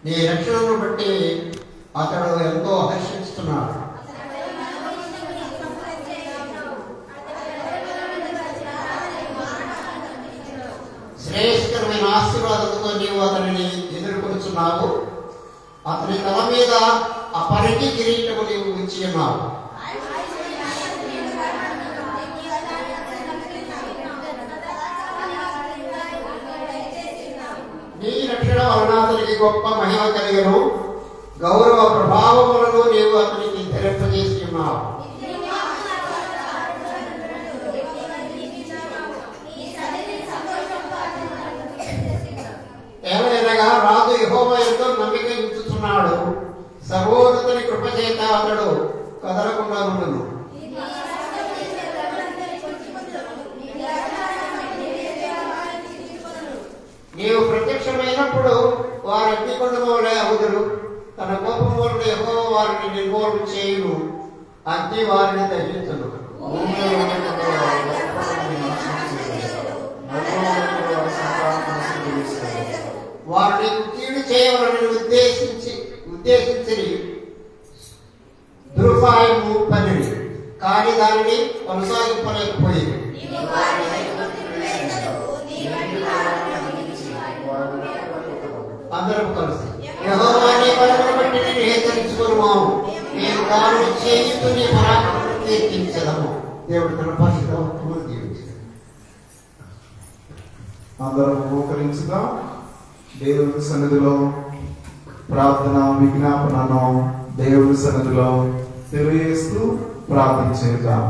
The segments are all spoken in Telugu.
నీ రక్షణను బట్టి అతడు ఎంతో హర్షిస్తున్నాడు. శ్రేష్ఠమైన ఆశీర్వాదంతో నీవు అతనిని ఎదుర్కొంటున్నావు. అతని తల మీద అపరిచి కిరీటము నీవు ఉంచి ఉన్నావు. నీ రక్షణ వలన అతనికి గొప్ప మహిమ కలిగను. గౌరవ ప్రభావములను నీవు అతనికి ధరింపజేసి ఉన్నావు. ఏమైనా రాజు యెహోవా యందు నమ్మిక ఉంచుతున్నాడు. సర్వోన్నతుని కృప చేత అతడు కదలకుండా ఉండును. నీవు ప్రత్యక్షమైనప్పుడు వారు అగ్నికొండము వలె అవుదురు. తన కోపము వలన యెహోవా వారిని నిర్మూలన చేయును. అగ్ని వారిని దహించును. వారిని కీడు చేయవాలని ఉద్దేశించి దురుపాయము పనిని, కానీ దానిని కొనసాగింపలేకపోయింది. అందరం కలిసి యెహోవా నీ బలమును బట్టి నిన్ను హెచ్చరించుకొనుము. నేను కాను చేయుచు నీ పరాక్రమమును కీర్తించెదము. దేవుడు తన పరిశుద్ధ వాక్యమును దీవించును. అందరం మోకరించుదాం. దేవుని సన్నిధిలో ప్రార్థన విజ్ఞాపనను దేవుని సన్నిధిలో తెలియజేస్తూ ప్రార్థన చేద్దాం.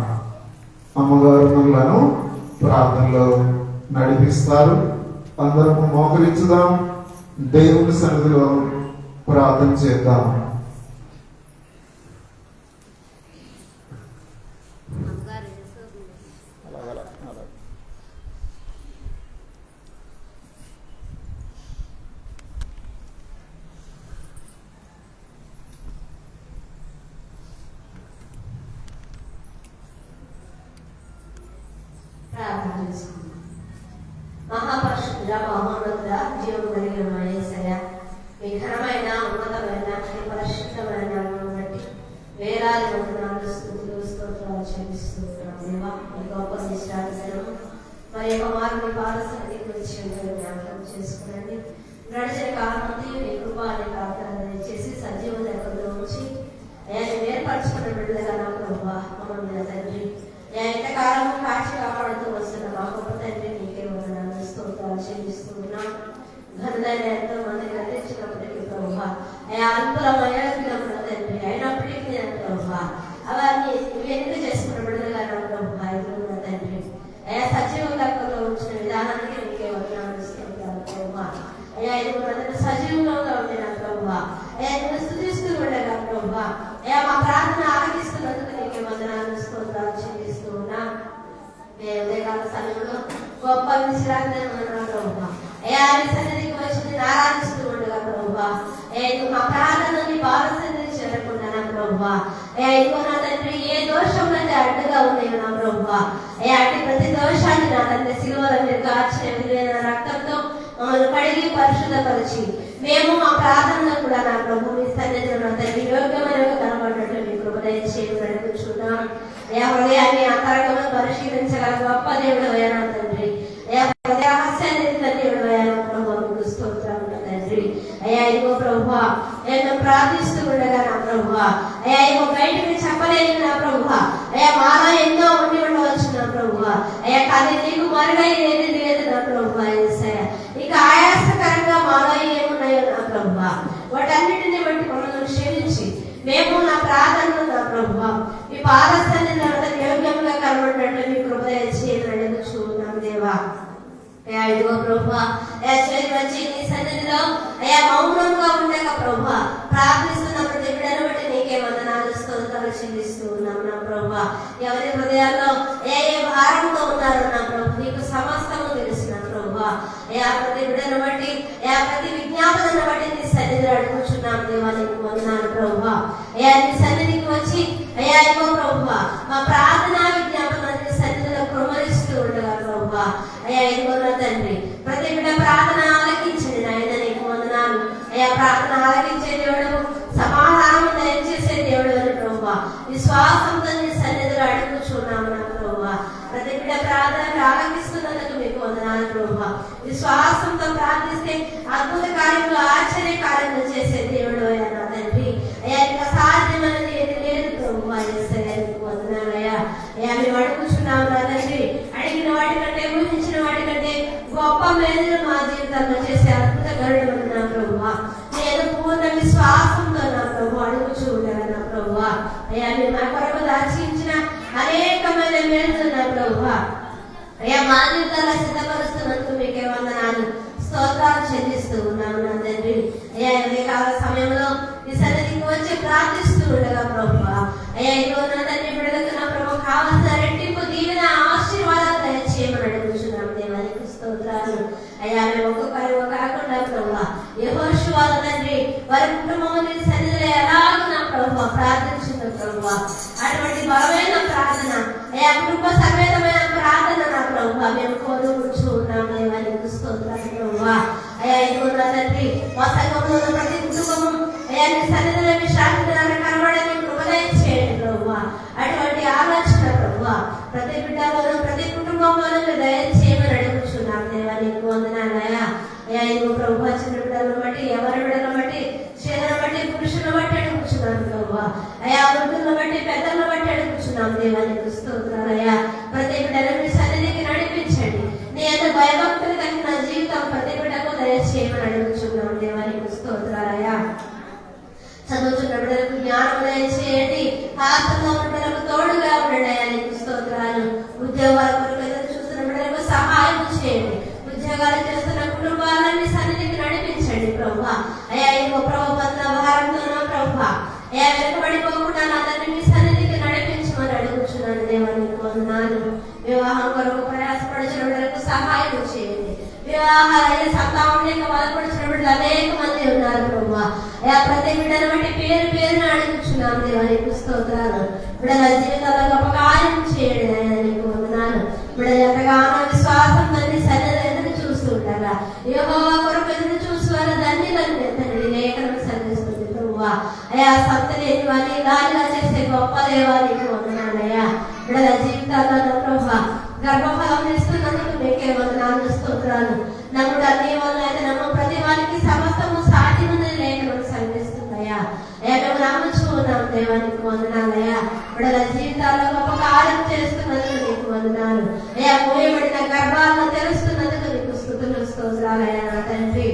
అమ్మగారు మనలను ప్రార్థనలో నడిపిస్తారు. అందరము మోకరించుదాం. దేవుని సన్నిధిలో ప్రార్థన చేద్దాం. మహాపరిశుద్ధుడా, మహోన్నతుడా, జీవము కలిగిన మా యేసయ్య, మీ ఘనమైన ఉన్నతమైన మీ పరిశుద్ధమైన నామమును బట్టి వేలాది వందనాలు స్తుతులు స్తోత్రాలు చెల్లిస్తున్నాం. దేవా, మీ గొప్ప నిష్ఠాను మరి యొక్క మార్గం పాదసన్నిధికి వచ్చి జ్ఞాపకం చేసుకునండి. గడిచిన కాలంలో మీ కృపాన్ని ప్రార్థన చేసి సజీవ లెక్కలో ఉంచి ఆయన ఏర్పరచుకున్న బిడ్డలుగా నా ప్రభువా మమ్మల్ని తండ్రి ఎంతకాలం కాచి కాపాడుతూ వస్తున్న మా గొప్ప తండ్రి నీకే వందనాలు స్తోత్రాలు చెల్లిస్తున్నాం. ఘనదైన ఎంతో మంది గ్రహించినప్పటికీ ప్రభువా అల్పులమైన తండ్రి అయినప్పటికీ నేను ప్రభువా అవన్నీ వెనుక చేసుకున్న బిడ్డలుగా నా ప్రభువా ఎదురున్న తండ్రి అయా సజీవ లెక్కలో ఉంచిన విధానానికి నీకే వందనాలు స్తోత్రాలు ప్రభువా. అయ్యా ఇది సజీవంగా ఉండే నా ప్రభువా అయ్యా నేను స్తుతిస్తూ ఉండగా ప్రభువా అయ్యా మా ప్రార్థన ఆలకిస్తున్నందుకు నీకే వందనాలు స్తోత్రాలు చెల్లిస్తూ ఉన్నాం. ఉదయకాల సమయంలో గొప్ప విశ్రాంతి ప్రభువా అయ్యా నీ సన్నిధికి వచ్చి నేను ఆరాధిస్తూ ఉండగా ప్రభువా అయ్యా మా ప్రార్థనని బాలసన్నిధికి చేరకుండా నా ప్రభువా అయ్యా ఇదిగో నా తండ్రి ఏ దోషంలో అడ్డుగా ఉన్నాయో నా ప్రభువా అయ్యా అట్టి ప్రతి దోషాన్ని నా తండ్రి సిలువలో మీరు కాచిన విలువైన రక్తంతో మమ్మల్ని కడిగి పరిశుద్ధపరిచి మేము మా ప్రార్థనలో కూడా నా ప్రభు మీ సన్నిధిలో నా తండ్రి యోగ్యమైనగా కనబడినట్లు మీ కృప దయచేసి నడుపుచున్నాం. అయ్యా హృదయాన్ని అంతరంగంలో పరిశీలించగల గొప్ప దేవుడు అయ్యా తండ్రి అయ్యా రహస్యాన్ని దేవుడు అయ్యా ప్రభు మీకు స్తోత్రం తండ్రి. అయ్యా ఇదిగో ప్రభువా నేను ప్రార్థిస్తూ ఉండగా నా ప్రభువా అయ్యా ఇదిగో బయటకి చెప్పలేని నా ప్రభువా అయ్యా మాలో ఎన్నో ఉండి ఉండవచ్చు నా ప్రభువా అయ్యా కానీ నీకు మరుగా ఏది లేదు నా ప్రభువా యేసయ్యా ఇక ఆయాసకరంగా మాలో ఏమున్నాయో నా ప్రభువా వాటన్నిటిని బట్టి మమ్మల్ని క్షమించి మేము నా ప్రార్థనలు నా ప్రభువా మీ పాదస్థాన్ని యోగ్యంగా కనబడినట్లు మీ కృప దయచేసి నడుచున్నాం దేవా. అయ్యా ఇదిగో ప్రభువా అయ్యా చేరి వచ్చి నీ సన్నిధిలో అయ్యా మౌనంగా ఉండక ప్రభువా ప్రార్థిస్తున్న ప్రతి బిడ్డను బట్టి నీకే వందనాలు స్తోత్రాలు చెల్లిస్తూ ఉన్నాం నా ప్రభువా. ఎవరి హృదయాల్లో ఏ భారంతో ఉన్నారో నా ప్రభు నీకు సమస్తము తెలుసు నా ప్రభువా. అయ్యా ప్రతి బిడ్డను బట్టి అయ్యా ప్రతి విజ్ఞాపనను బట్టి నీ సన్నిధిలో అడుగుచున్నాం దేవా నీకు వందనాలు ప్రభువా. అయ్యా నీ సన్నిధికి వచ్చి అయ్యా ఇదిగో ప్రభువా మా ప్రార్థన విజ్ఞాపనాన్ని సన్నిధిలో కుమరిస్తూ ఉండగా ప్రభువా అయ్యా ఇదిగో తండ్రి ప్రతి బిడ్డ ప్రార్థన ఆలకించండి నాయన నీకు వందనాలు. అయ్యా ప్రార్థన ఆలకించే దేవుడు, సమాధానం దయచేసే దేవుడు అని ప్రభువా విశ్వాసంతో నీ సన్నిధిలో అడుగుచున్నాము నా ప్రభువా. ప్రతి బిడ్డ ప్రార్థన ఆలకిస్తున్నందుకు మీకు వందనాలు ప్రభువా. విశ్వాసంతో ప్రార్థిస్తే అద్భుత కార్యములు, ఆశ్చర్య కార్యములు చేసే దేవుడు అయ్యా నా తండ్రి. అయ్యా ఇంకా సాధ్యమైనది ఏది లేదు ప్రభువా. మీకు వందనాలయ్యా. అయ్యా మేము అడుగుచున్నాము నా తండ్రి. అడిగిన వాటి కంటే, ఊహించిన వాటి కంటే గొప్ప మేలు మా జీవితంలో చేసే అద్భుత గరుడు నా ప్రభువా. నేను పూర్ణ విశ్వాసంతో నా ప్రభు అడుగుచూ ఉంటాను నా ప్రభువా. అయ్యా మీరు నా కొరకు దాచించిన అనేకమైన మేలు నా ప్రభువా. అయ్యా మా జీవితాల్లో సిద్ధపరుస్తున్నందుకు మీకే వందనాలు, స్తోత్రాలు చెల్లిస్తూ ఉన్నాము నా తండ్రి. అయ్యా ఈ కాల సమయంలో ఈ సన్నిధికి వచ్చి ప్రార్థిస్తూ ఉండగా ప్రభువా. అయ్యా ఈరోజు నా తండ్రి బిడ్డలకు నా ప్రభు కావాల్సిన రెట్టింపు దీవెన ఆశీర్వాదాలు దయచేయమని అడుగుచున్నాం దేవానికి స్తోత్రాలు. అయ్యా మేము ఒక్కొక్కరు కాకుండా ప్రభువా యెహోషువ తండ్రి వారి కుటుంబం సన్నిధిలో ఎలాగో నా ప్రభువా ప్రార్థించింది ప్రభువా. అటువంటి బలమైన ప్రార్థన, అయ్యా కుటుంబ సమేతమైన ప్రార్థన నా ప్రభువా మేము కోరుకుంటూ ఉన్నాం దేవానికి స్తోత్రాలు ప్రభువా. అయ్యా ఇదిగో నా తండ్రి మా సంఘంలో ఉన్న ప్రతి కుటుంబము అయ్యా నీ సన్నిధిలో మీ శాంతిని కనబడని కృపదయం చేయండి ప్రభువా. అటువంటి ఆలోచన ప్రభువా ప్రతి బిడ్డలోనూ ప్రతి కుటుంబంలోనూ దయచేయమని అడుగుచున్నాం దేవానికి వందనాలయ్యా. అయ్యా ఇదిగో ప్రభువా చిన్న బిడ్డలను బట్టి, ఎవరి బిడ్డలను బట్టి, చేదను బట్టి, పురుషులను బట్టి అడుగుచున్నాం ప్రభువా. అయ్యా వృద్ధులను బట్టి, పెద్దలను బట్టి అడుగుచున్నాం దేవానికి స్తోత్రాలయ్యా. ప్రతి బిడ్డలను మీ సన్నిధికి నడిపించండి. నేను భయభక్తులు కలిగిన జీవితం ప్రతి బిడ్డకు దయచేయమని అడుగుచున్నాం దేవానికి స్తోత్రాలయ్యా. చదువుతున్న బిడ్డలకు జ్ఞానం దయచేయండి. హాస్టల్లో ఉన్న బిడ్డలకు తోడుగా ఉండండి అయ్యా నీకు స్తోత్రాలు. ఉద్యోగాల కొరకు ఎదురు చూస్తున్న బిడ్డలకు సహాయం చేయండి. ఉద్యోగాలు చేస్తున్న కుటుంబాలన్నీ సన్నిధికి నడిపించండి ప్రభువా. అయ్యా ఇంకో ప్రభు బంధ భారంతోనో ప్రభువా అయ్యా వెనుకబడిపోకుండా నా తండ్రి మీ సన్నిధికి నడిపించమని అడుగుచున్నాను దేవానికి వందనాలు. వివాహం కొరకు ప్రయాసపడుచున్న బిడ్డలకు సహాయం చేయండి. వివాహాలు సంతానం లేక బాధపడుచున్న బిడ్డలు అనేక మంది ఉన్నారు ప్రభువా. అయ్యా ప్రతి బిడ్డను బట్టి పేరు పేరును అడుగుచున్నాను దేవానికి స్తోత్రాలు. బిడ్డల జీవితాల్లో గొప్ప కార్యం చేయండి అయ్యా నీకు వందనాలు. బిడ్డలు ఎంతగానో విశ్వాసం తండ్రి సన్నిధి ఎదురు చూస్తూ ఉంటారా యెహోవా కొరకు ఎదురు చూస్తున్నారు ధన్యులని తండ్రి లేఖనం సంధిస్తుంది ప్రభువా. అయ్యా సంతలేని వారిని దానిగా చేసే గొప్ప దేవానికి వందనాలయ్యా. బిడ్డల జీవితాల్లో ప్రభువా గర్భఫలం ఇస్తున్నందుకు మీకే వందనాలు స్తోత్రాలు. నమ్ముడు అన్ని వల్ల అయితే నమ్మ ప్రతి వారికి సమస్తము సాధ్యమని లేఖనం సంధిస్తుందయ్యా. అయ్యా మేము నమ్ముచూ ఉన్నాం దేవానికి వందనాలయ్యా. బిడ్డల జీవితాల్లో గొప్ప కార్యం చేస్తున్నందుకు నీకు వందనాలు అయ్యా. మోయబడిన గర్భాలను తెలుస్తున్నందుకు నీకు స్తుతులు స్తోత్రాలయ్యా నా తండ్రి.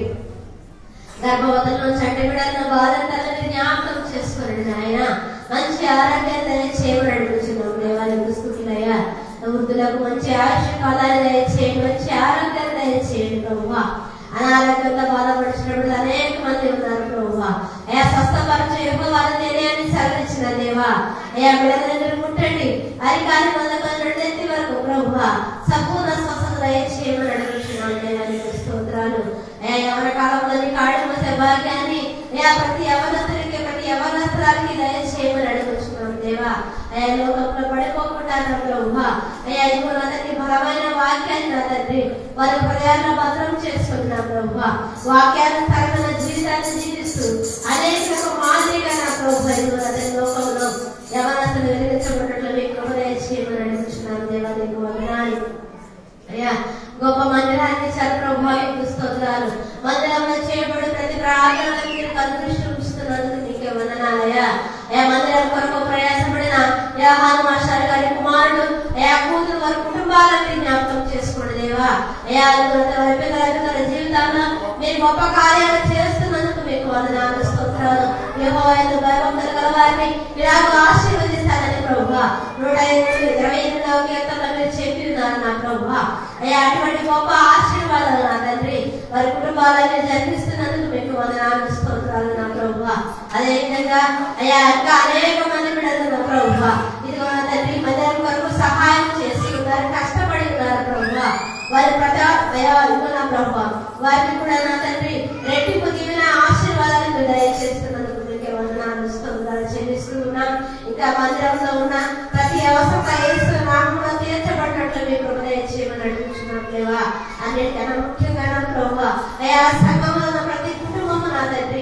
గర్భవతులను చంటి బిడ్డలను బాధలను జ్ఞాపకం చేసుకోండి నాయన. మంచి ఆరోగ్యం దయచేయమని అడుగుతున్నాం దేవానికి స్తుతులయ్యా. వృద్ధులకు మంచి ఆయుష్ కాలాన్ని దయచేయండి, మంచి ఆరోగ్యాన్ని దయచేయండి ప్రభువా. అనారోగ్యంగా బాధపడుతున్నప్పుడు అనేక మంది ఉన్నారు ప్రభువా. అయ్యా స్వస్థపరచు యెహోవా నిర్ణయాన్ని సవరించిన దేవా. అయ్యా బిడ్డలను ముట్టండి, అరికాలి మొదలుకొని రెండెత్తి వరకు ప్రభువా సంపూర్ణ స్వస్థత దయచేయమని అడుగుతున్నాం దేవానికి స్తోత్రాలు. అయ్యా యవన కాలంలో నీ కాళ్ళు మోసే భాగ్యాన్ని అయ్యా ప్రతి యవనస్తుడికి, ప్రతి యవనస్తురాలకి దయచేయమని అడుగుతున్నాం దేవా. అయ్యా లోకంలో పడిపోకుండా ప్రభువా అయ్యా ఇదిగో నా తండ్రి బలమైన వాక్యాన్ని నా తండ్రి వారి హృదయాల్లో భద్రం చేసుకుంటున్నాం ప్రభువా. వాక్యానుసారమైన జీవితాన్ని జీవిస్తూ అనేక మాదిరిగా నా ప్రభువా ఇదిగో నా తండ్రి లోకంలో యవనస్తులు వెలిగించబడినట్లు మీ కృప దయచేయమని అడుగుతున్నాం దేవా నీకు వందనాలు అయ్యా. గొప్ప మందిరాన్ని ఇచ్చారు ప్రభువా మీకు స్తోత్రాలు. మందిరంలో చేయబడి ప్రతి ప్రార్థనలకు మీరు కనుదృష్టి ఉంచుతున్నందుకు నీకే వందనాలయ్యా. అయ్యా మందిరం కొరకు ప్రయాసపడిన యోహాను మాస్టర్ గారి కుమారుడు అయ్యా కూతురు వారి కుటుంబాలన్నీ జ్ఞాపకం చేసుకోండి దేవా. అయ్యా వారి జీవితాల్లో మీరు గొప్ప కార్యాలు చేస్తున్నందుకు మీకు వందనాలు స్తోత్రాలు. యెహోవా భయభక్తులు గల వారిని ఇలాగ ఆశీర్వదిస్తానని ప్రభువా 128వ కీర్తనలో మీరు చెప్పి ఉన్నారు నా ప్రభువా. అయ్యా అటువంటి గొప్ప ఆశీర్వాదాలు నా తండ్రి వారి కుటుంబాలన్నీ జరిగిస్తున్నందుకు మీకు వందనాలు స్తోత్రాలు నా ప్రభువా. అదే విధంగా అయ్యా ఇంకా అనేక మంది బిడ్డలు నా ప్రభువా ఇదిగో నా తండ్రి మందిరం కొరకు సహాయం చేసి ఉన్నారు, కష్టపడి ఉన్నారు ప్రభువా. వారి నా ప్రభువా వారికి కూడా నా తండ్రి రెట్టింపు దీవెన ఆశీర్వాదాలను దయచేస్తున్నందుకు మీకే వందనాలు స్తోత్రాలు చెల్లిస్తూ ఉన్నాం. ఇంకా మందిరంలో ఉన్న ప్రతి అవసరం యేసు నామములో తీర్చబడినట్లు మీ కృప దయచేయమని అడుగుతున్నాం దేవా. అన్నిటికన్నా ముఖ్యంగా నా ప్రభువా అయ్యా సంఘంలో ఉన్న ప్రతి కుటుంబము నా తండ్రి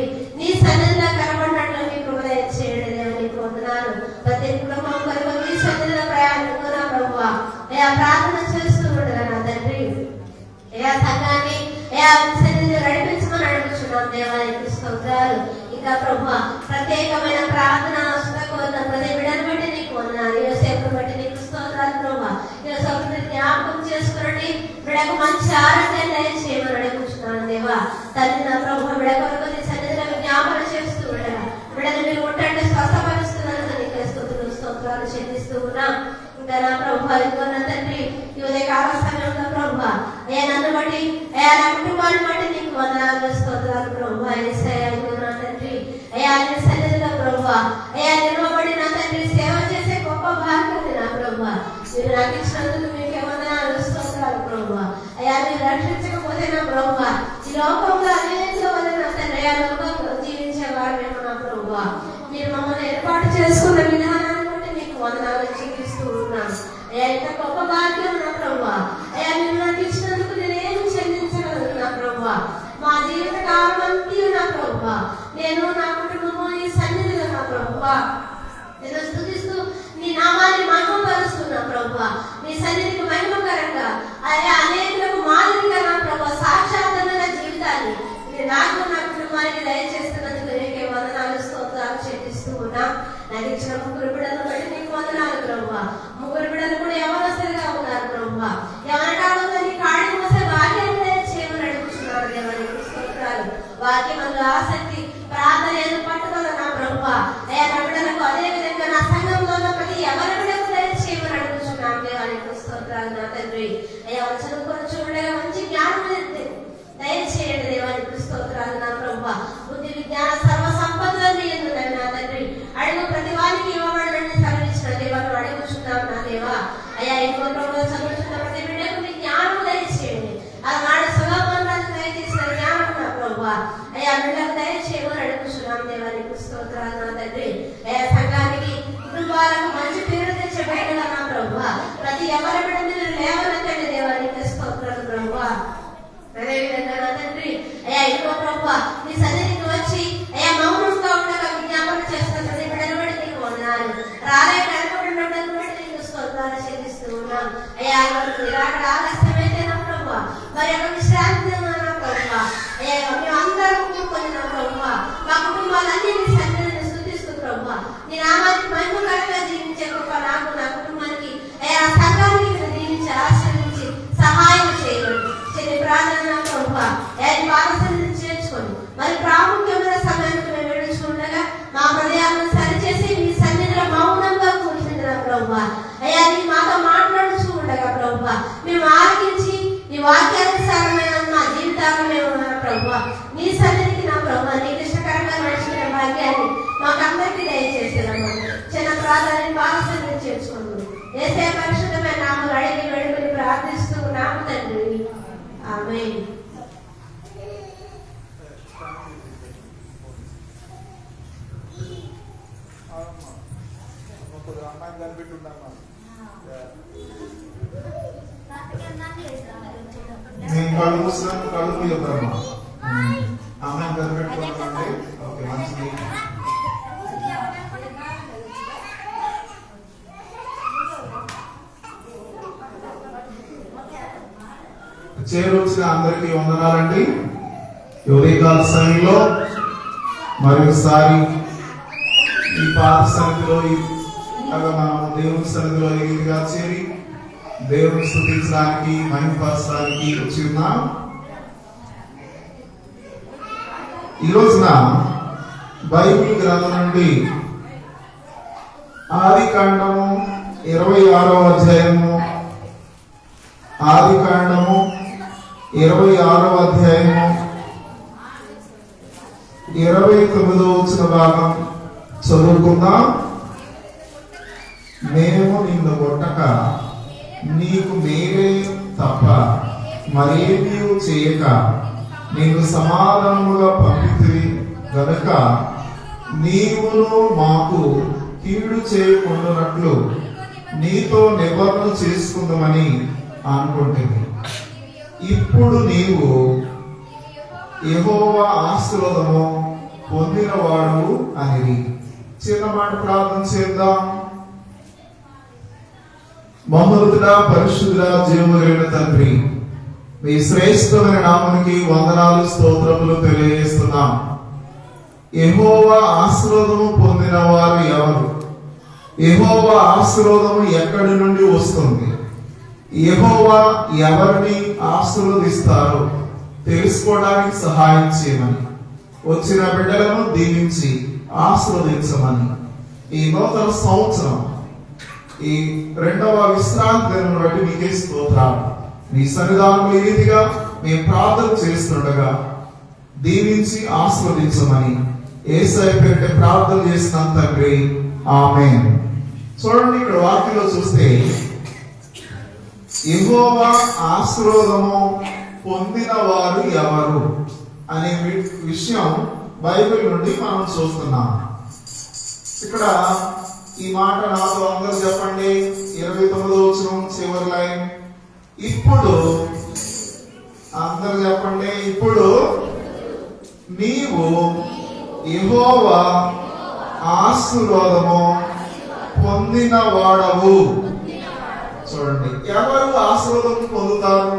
దేవానికి స్తోత్రాలు. ఇంకా ప్రభు ప్రత్యేకమైన ప్రార్థన అవసరం కోరిన ప్రతి బిడ్డను బట్టి నీకు వందనాలు. యోసేపును బట్టి నీకు స్తోత్రాలు ప్రభు. యోసేపుని జ్ఞాపకం చేసుకుని బిడ్డకు మంచి ఆరోగ్యం దయచేయమని అడుగుతున్నాను దేవా. తల్లి నా ప్రభు బిడ్డ కొరకు నీ సన్నిధిలో జ్ఞాపన చేస్తూ ఉండగా బిడ్డను మీరు ముట్టండి స్వస్థపరుస్తున్నందుకు నీకు స్తోత్రాలు చెల్లిస్తూ ఉన్నాం. ఇంకా నా ప్రభు ఇదిగోన్న తండ్రి ఈ ఉదయకాల సమయంలో ప్రభు అయ్యా నన్ను బట్టి అయ్యా నా కుటుంబాన్ని బట్టి నీకు వందనాలు స్తోత్రాలు ప్రభు. నా తండ్రి అయ్యా నీ సన్నిధిలో ప్రభు అయ్యా నిలవబడి నా తండ్రి సేవ చేసే గొప్ప భాగ్యం నా ప్రభు. మీరు నాకు ఇచ్చినందుకు మీకే వందనాలు స్తోత్రాలు ప్రభు. అయ్యా మీరు రక్షించకపోతే నా ప్రభు ఈ లోకంలో అనేక మంది నా తండ్రి అయ్యా లోకంలో జీవించేవాడేమో నా ప్రభు. మీరు మమ్మల్ని ఏర్పాటు చేసుకున్న విధానాన్ని బట్టి మీకు వందనాలు చూపిస్తూ ఉన్నాను. అయ్యా ఇంత గొప్ప భాగ్యం నా ప్రభు. అయ్యా మీరు నాకు ఇచ్చినందుకు నేనేం చెల్లించగలను నా ప్రభు. మా జీవిత కాలం అంతా నా ప్రభు నేను నా కుటుంబము ఈ సన్నిధిలో నా ప్రభు నేను స్తుతిస్తూ నీ నామాన్ని మహిమపరుస్తున్నా ప్రభు. నీ సన్నిధికి మహిమకరంగా అయ్యా అనేకులకు మాదిరిగా నా ప్రభు సాక్షాత్మైన జీవితాన్ని మీరు నాకు నా కుటుంబానికి దయచేస్తున్నందుకు నీకే వందనాలు స్తోత్రాలు చెల్లిస్తూ ఉన్నా. నాకు ఇచ్చిన ముగ్గురు బిడ్డలను బట్టి నీకు వందనాలు ప్రభు. ముగ్గురు బిడ్డలు కూడా యవనస్తులుగా ఉన్నారు ప్రభు. యవన కాలంలో నీ కాడి మోసే వాక్యాన్ని దయచేయమని అడుగుతున్నాను దేవానికి స్తోత్రాలు. వాక్యమంలో ఆసక్తి ప్రార్థన ఏదో పట్టుదల నా ప్రభు. అయ్యా నా బిడ్డలకు అదే విధంగా నా సంఘంలో ప్రతి ఎవరి బిడ్డకు దయచేయమని అడుగుతున్నాను దేవానికి స్తోత్రాలు నా తండ్రి. అయ్యా చదువుకొని చూడగా మంచి జ్ఞానం దయచేయండి దేవానికి స్తోత్రాలు నా ప్రభు. బుద్ధి విజ్ఞాన సర్వ సంపదలు ఎందుకు నా తండ్రి అడుగు ప్రతి వారికి ఇవ్వబడని సెలవిచ్చిన దేవాలు అడుగుచున్నాం నా దేవా. అయ్యా ఇంకో ప్రభు చదువుతున్న ప్రతి బిడ్డకు మీ జ్ఞానం దయచేయండి. ఆనాడు సులభంగా దయచేసిన జ్ఞానం నా ప్రభు. అయ్యా బిడ్డకు దయచేయమని అడుగుచున్నాం దేవానికి స్తోత్రాలు నా తండ్రి. అయ్యా సంఘానికి కుటుంబాలకు మంచి పేరు తెచ్చే బిడ్డగా నా ప్రభు. ప్రతి ఎవరి బిడ్డని లేవనెత్తండి దేవానికి స్తోత్రాలు ప్రభు. అదేవిధంగా నా తండ్రి అయ్యా ఇంకో ప్రభు నీ సన్నిధికి వచ్చి అయ్యా మౌనంగా ఉండగా విజ్ఞాపన చేస్తున్న ప్రతి బిడ్డను బట్టి నీకు వందనాలు. రాలే కనపడినట్టు బట్టి నీకు స్తోత్రాలు చెల్లిస్తూ ఉన్నాం. అయ్యా నిరాకడ ఆలస్యమైతే నా ప్రభు మరి ఒక విశ్రాంతి నా ప్రభు. అయ్యా మేమందరం కూడుకొని నా ప్రభు మా కుటుంబాలన్నీ నీ సన్నిధిని స్తుతిస్తూ ప్రభు నీ నామానికి మహిమకరంగా జీవించే గొప్ప నాకు నా కుటుంబానికి అయ్యా సంఘానికి దీవించి ఆశీర్వించి సహాయం చేయండి. ప్రార్థన ప్రభు పాదసన్నిధిని చేర్చుకొని మరి ప్రాముఖ్యమైన సమయానికి మేము వేడుచుకుండగా మా హృదయాలను సరిచేసి మీ సన్నిధిలో మౌనంగా కూర్చుంటున్న ప్రభు. అయ్యా నీ మాతో మాట్లాడుచూ ఉండగా ప్రభు మేము ఆలకించి నీ వాక్యానుసారమైన మా జీవితాలను మేము ప్రభు నీ సన్నిధికి నా ప్రభు నీకు ఇష్టకరంగా నడుచుకునే భాగ్యాన్ని మాకందరికీ దయచేసేదమ్మా. చిన్న ప్రార్థనని పాదసన్నిధిని చేర్చుకుంటూ యేసయ్య పరిశుద్ధమైన నామములో అడిగి వేడుకొని ప్రార్థిస్తూ ఉన్నాము తండ్రి. ఆమేన్. నేను కళ్ళు మూసినాను, కళ్ళు మూయొద్దమ్మా. అమ్మాయి కనిపెట్టుకోండి. ఓకే మంచిది. చేరొచ్చిన అందరికీ వందనాలండి. ఉదయకాల సమయంలో మరొకసారి ఈ పాత సన్నిధిలో మనం దేవుని సన్నిధిలో ఈ రీతిగా చేరి దేవుని స్తుతించడానికి మహిమపరచడానికి వచ్చి ఉన్నాం. ఈ రోజున బైబిల్ గ్రంథం నుండి ఆదికాండము 26వ అధ్యాయము 26వ అధ్యాయము 29వ వచన భాగం చదువుకుందాం. మేము నిన్ను కొట్టక నీకు మేలే తప్ప మరేమీ చేయక నీకు సమాధానముగా పంపితివి గనుక నీవును మాకు కీడు చేయకుండానట్లు నీతో నిబంధన చేసుకుందామని అనుకుంటుంది. ఇప్పుడు నీవు యెహోవా ఆశీర్వాదము పొందినవాడు అని. చిన్న మాట ప్రార్థన చేద్దాం. మహోన్నతుడా పరిశుద్ధుడా జీవము కలిగిన తండ్రి, మీ శ్రేష్టమైన నామానికి వందనాలు స్తోత్రములు తెలియజేస్తున్నాం. యెహోవా ఆశీర్వాదము పొందిన వారు ఎవరు? యెహోవా ఆశీర్వాదము ఎక్కడి నుండి వస్తుంది? యెహోవా ఎవరిని ఆశీర్వదిస్తారో తెలుసుకోవడానికి సహాయం చేయమని, వచ్చిన బిడ్డలను దీవించి ఆశీర్వదించమని, ఈ నూతన సంవత్సరం ఈ 2వ విశ్రాంతి దినం బట్టి మీకే స్తోత్రాలు. మీ సన్నిధానంలో ఈ రీతిగా మేము ప్రార్థన చేస్తుండగా దీవించి ఆశీర్వదించమని యేసయ్య పేరిట ప్రార్థన చేసిన తండ్రి, ఆమేన్. చూడండి, ఇక్కడ వాక్యంలో చూస్తే యెహోవా ఆశీర్వాదము పొందిన వారు ఎవరు అనే విషయం బైబిల్ నుండి మనం చూస్తున్నాం. ఇక్కడ ఈ మాట నాతో అందరూ చెప్పండి. 29వ వచనం చివరి లైన్. ఇప్పుడు అందరూ చెప్పండి. ఇప్పుడు నీవు యెహోవా ఆశీర్వాదము పొందిన వాడవు. చూడండి, ఎవరు ఆశీర్వాదం పొందుతారు,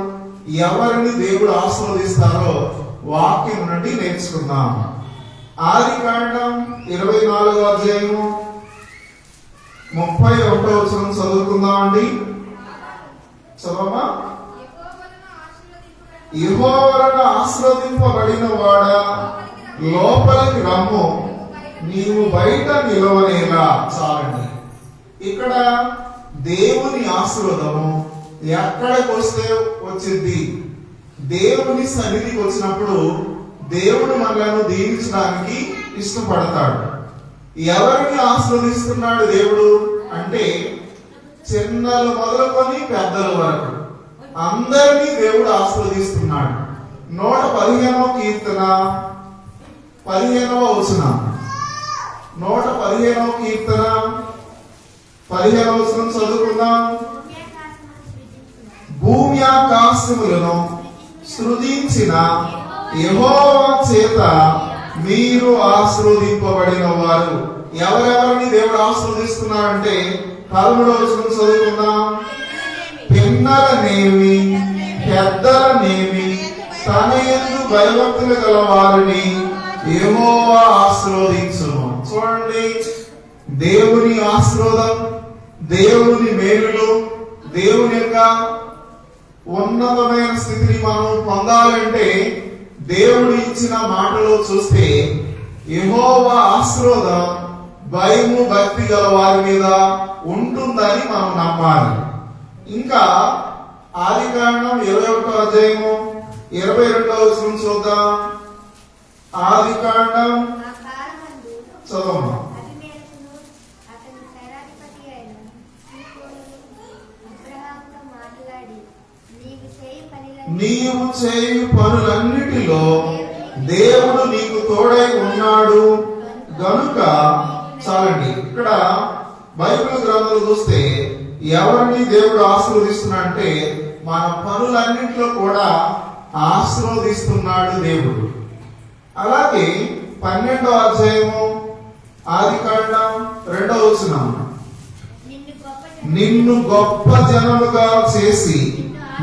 ఎవరిని దేవుడు ఆశీర్వదిస్తారో వాక్యం నుండి నేర్చుకుందాం. ఆదికాండం 24వ అధ్యాయము 31వ వచనం చదువుకుందాం అండి. చదవమా. యెహోవాను ఆశీర్వదింపబడిన వాడా, లోపలికి రమ్ము, నీవు బయట నిలవనేలా. చాలండి. ఇక్కడ దేవుని ఆశీర్వాదము ఎక్కడికి వస్తే వచ్చింది? దేవుని సన్నిధికి వచ్చినప్పుడు దేవుడు మనలను దీవించడానికి ఇష్టపడతాడు. ఎవరిని ఆశీర్వదిస్తున్నాడు దేవుడు అంటే, చిన్నలు మొదలుకొని పెద్దల వరకు అందరినీ దేవుడు ఆశీర్వదిస్తున్నాడు. 115వ కీర్తన 15వ వచనం. 115వ కీర్తన 15వ వచనం చదువుకుందాం. భూమి ఆకాశములను సృజించిన యెహోవా చేత మీరు ఆశీర్వదింపబడిన వారు. ఎవరెవరిని దేవుడు ఆశీర్వదిస్తున్నారంటే 13వ వచనం చదువుకుందాం. పిన్నలనేమి పెద్దలనేమి తన యందు భయభక్తులు గల వారిని యెహోవా ఆశీర్వదించును. చూడండి, దేవుని ఆశీర్వాదం, దేవుని మేలులు, దేవుని యొక్క ఉన్నతమైన స్థితిని మనం పొందాలంటే దేవుడు ఇచ్చిన మాటలో చూస్తే యెహోవా ఆశీర్వాదం భయము భక్తి గల వారి మీద ఉంటుందని మనం నమ్మాలి. ఇంకా ఆదికాండం 21వ అధ్యాయము 22వ వచనం చూద్దాం. ఆదికాండం చదవమ్మా. నీవు చేయు పనులన్నిటిలో దేవుడు నీకు తోడై ఉన్నాడు గనుక. చాలండి. ఇక్కడ బైబిల్ గ్రంథంలో చూస్తే ఎవరిని దేవుడు ఆశీర్వదిస్తున్నాడంటే మన పనులన్నింటిలో కూడా ఆశీర్వదిస్తున్నాడు దేవుడు. అలాగే 12వ అధ్యాయము ఆదికాండం 2వ వచనం. నిన్ను గొప్ప జనముగా చేసి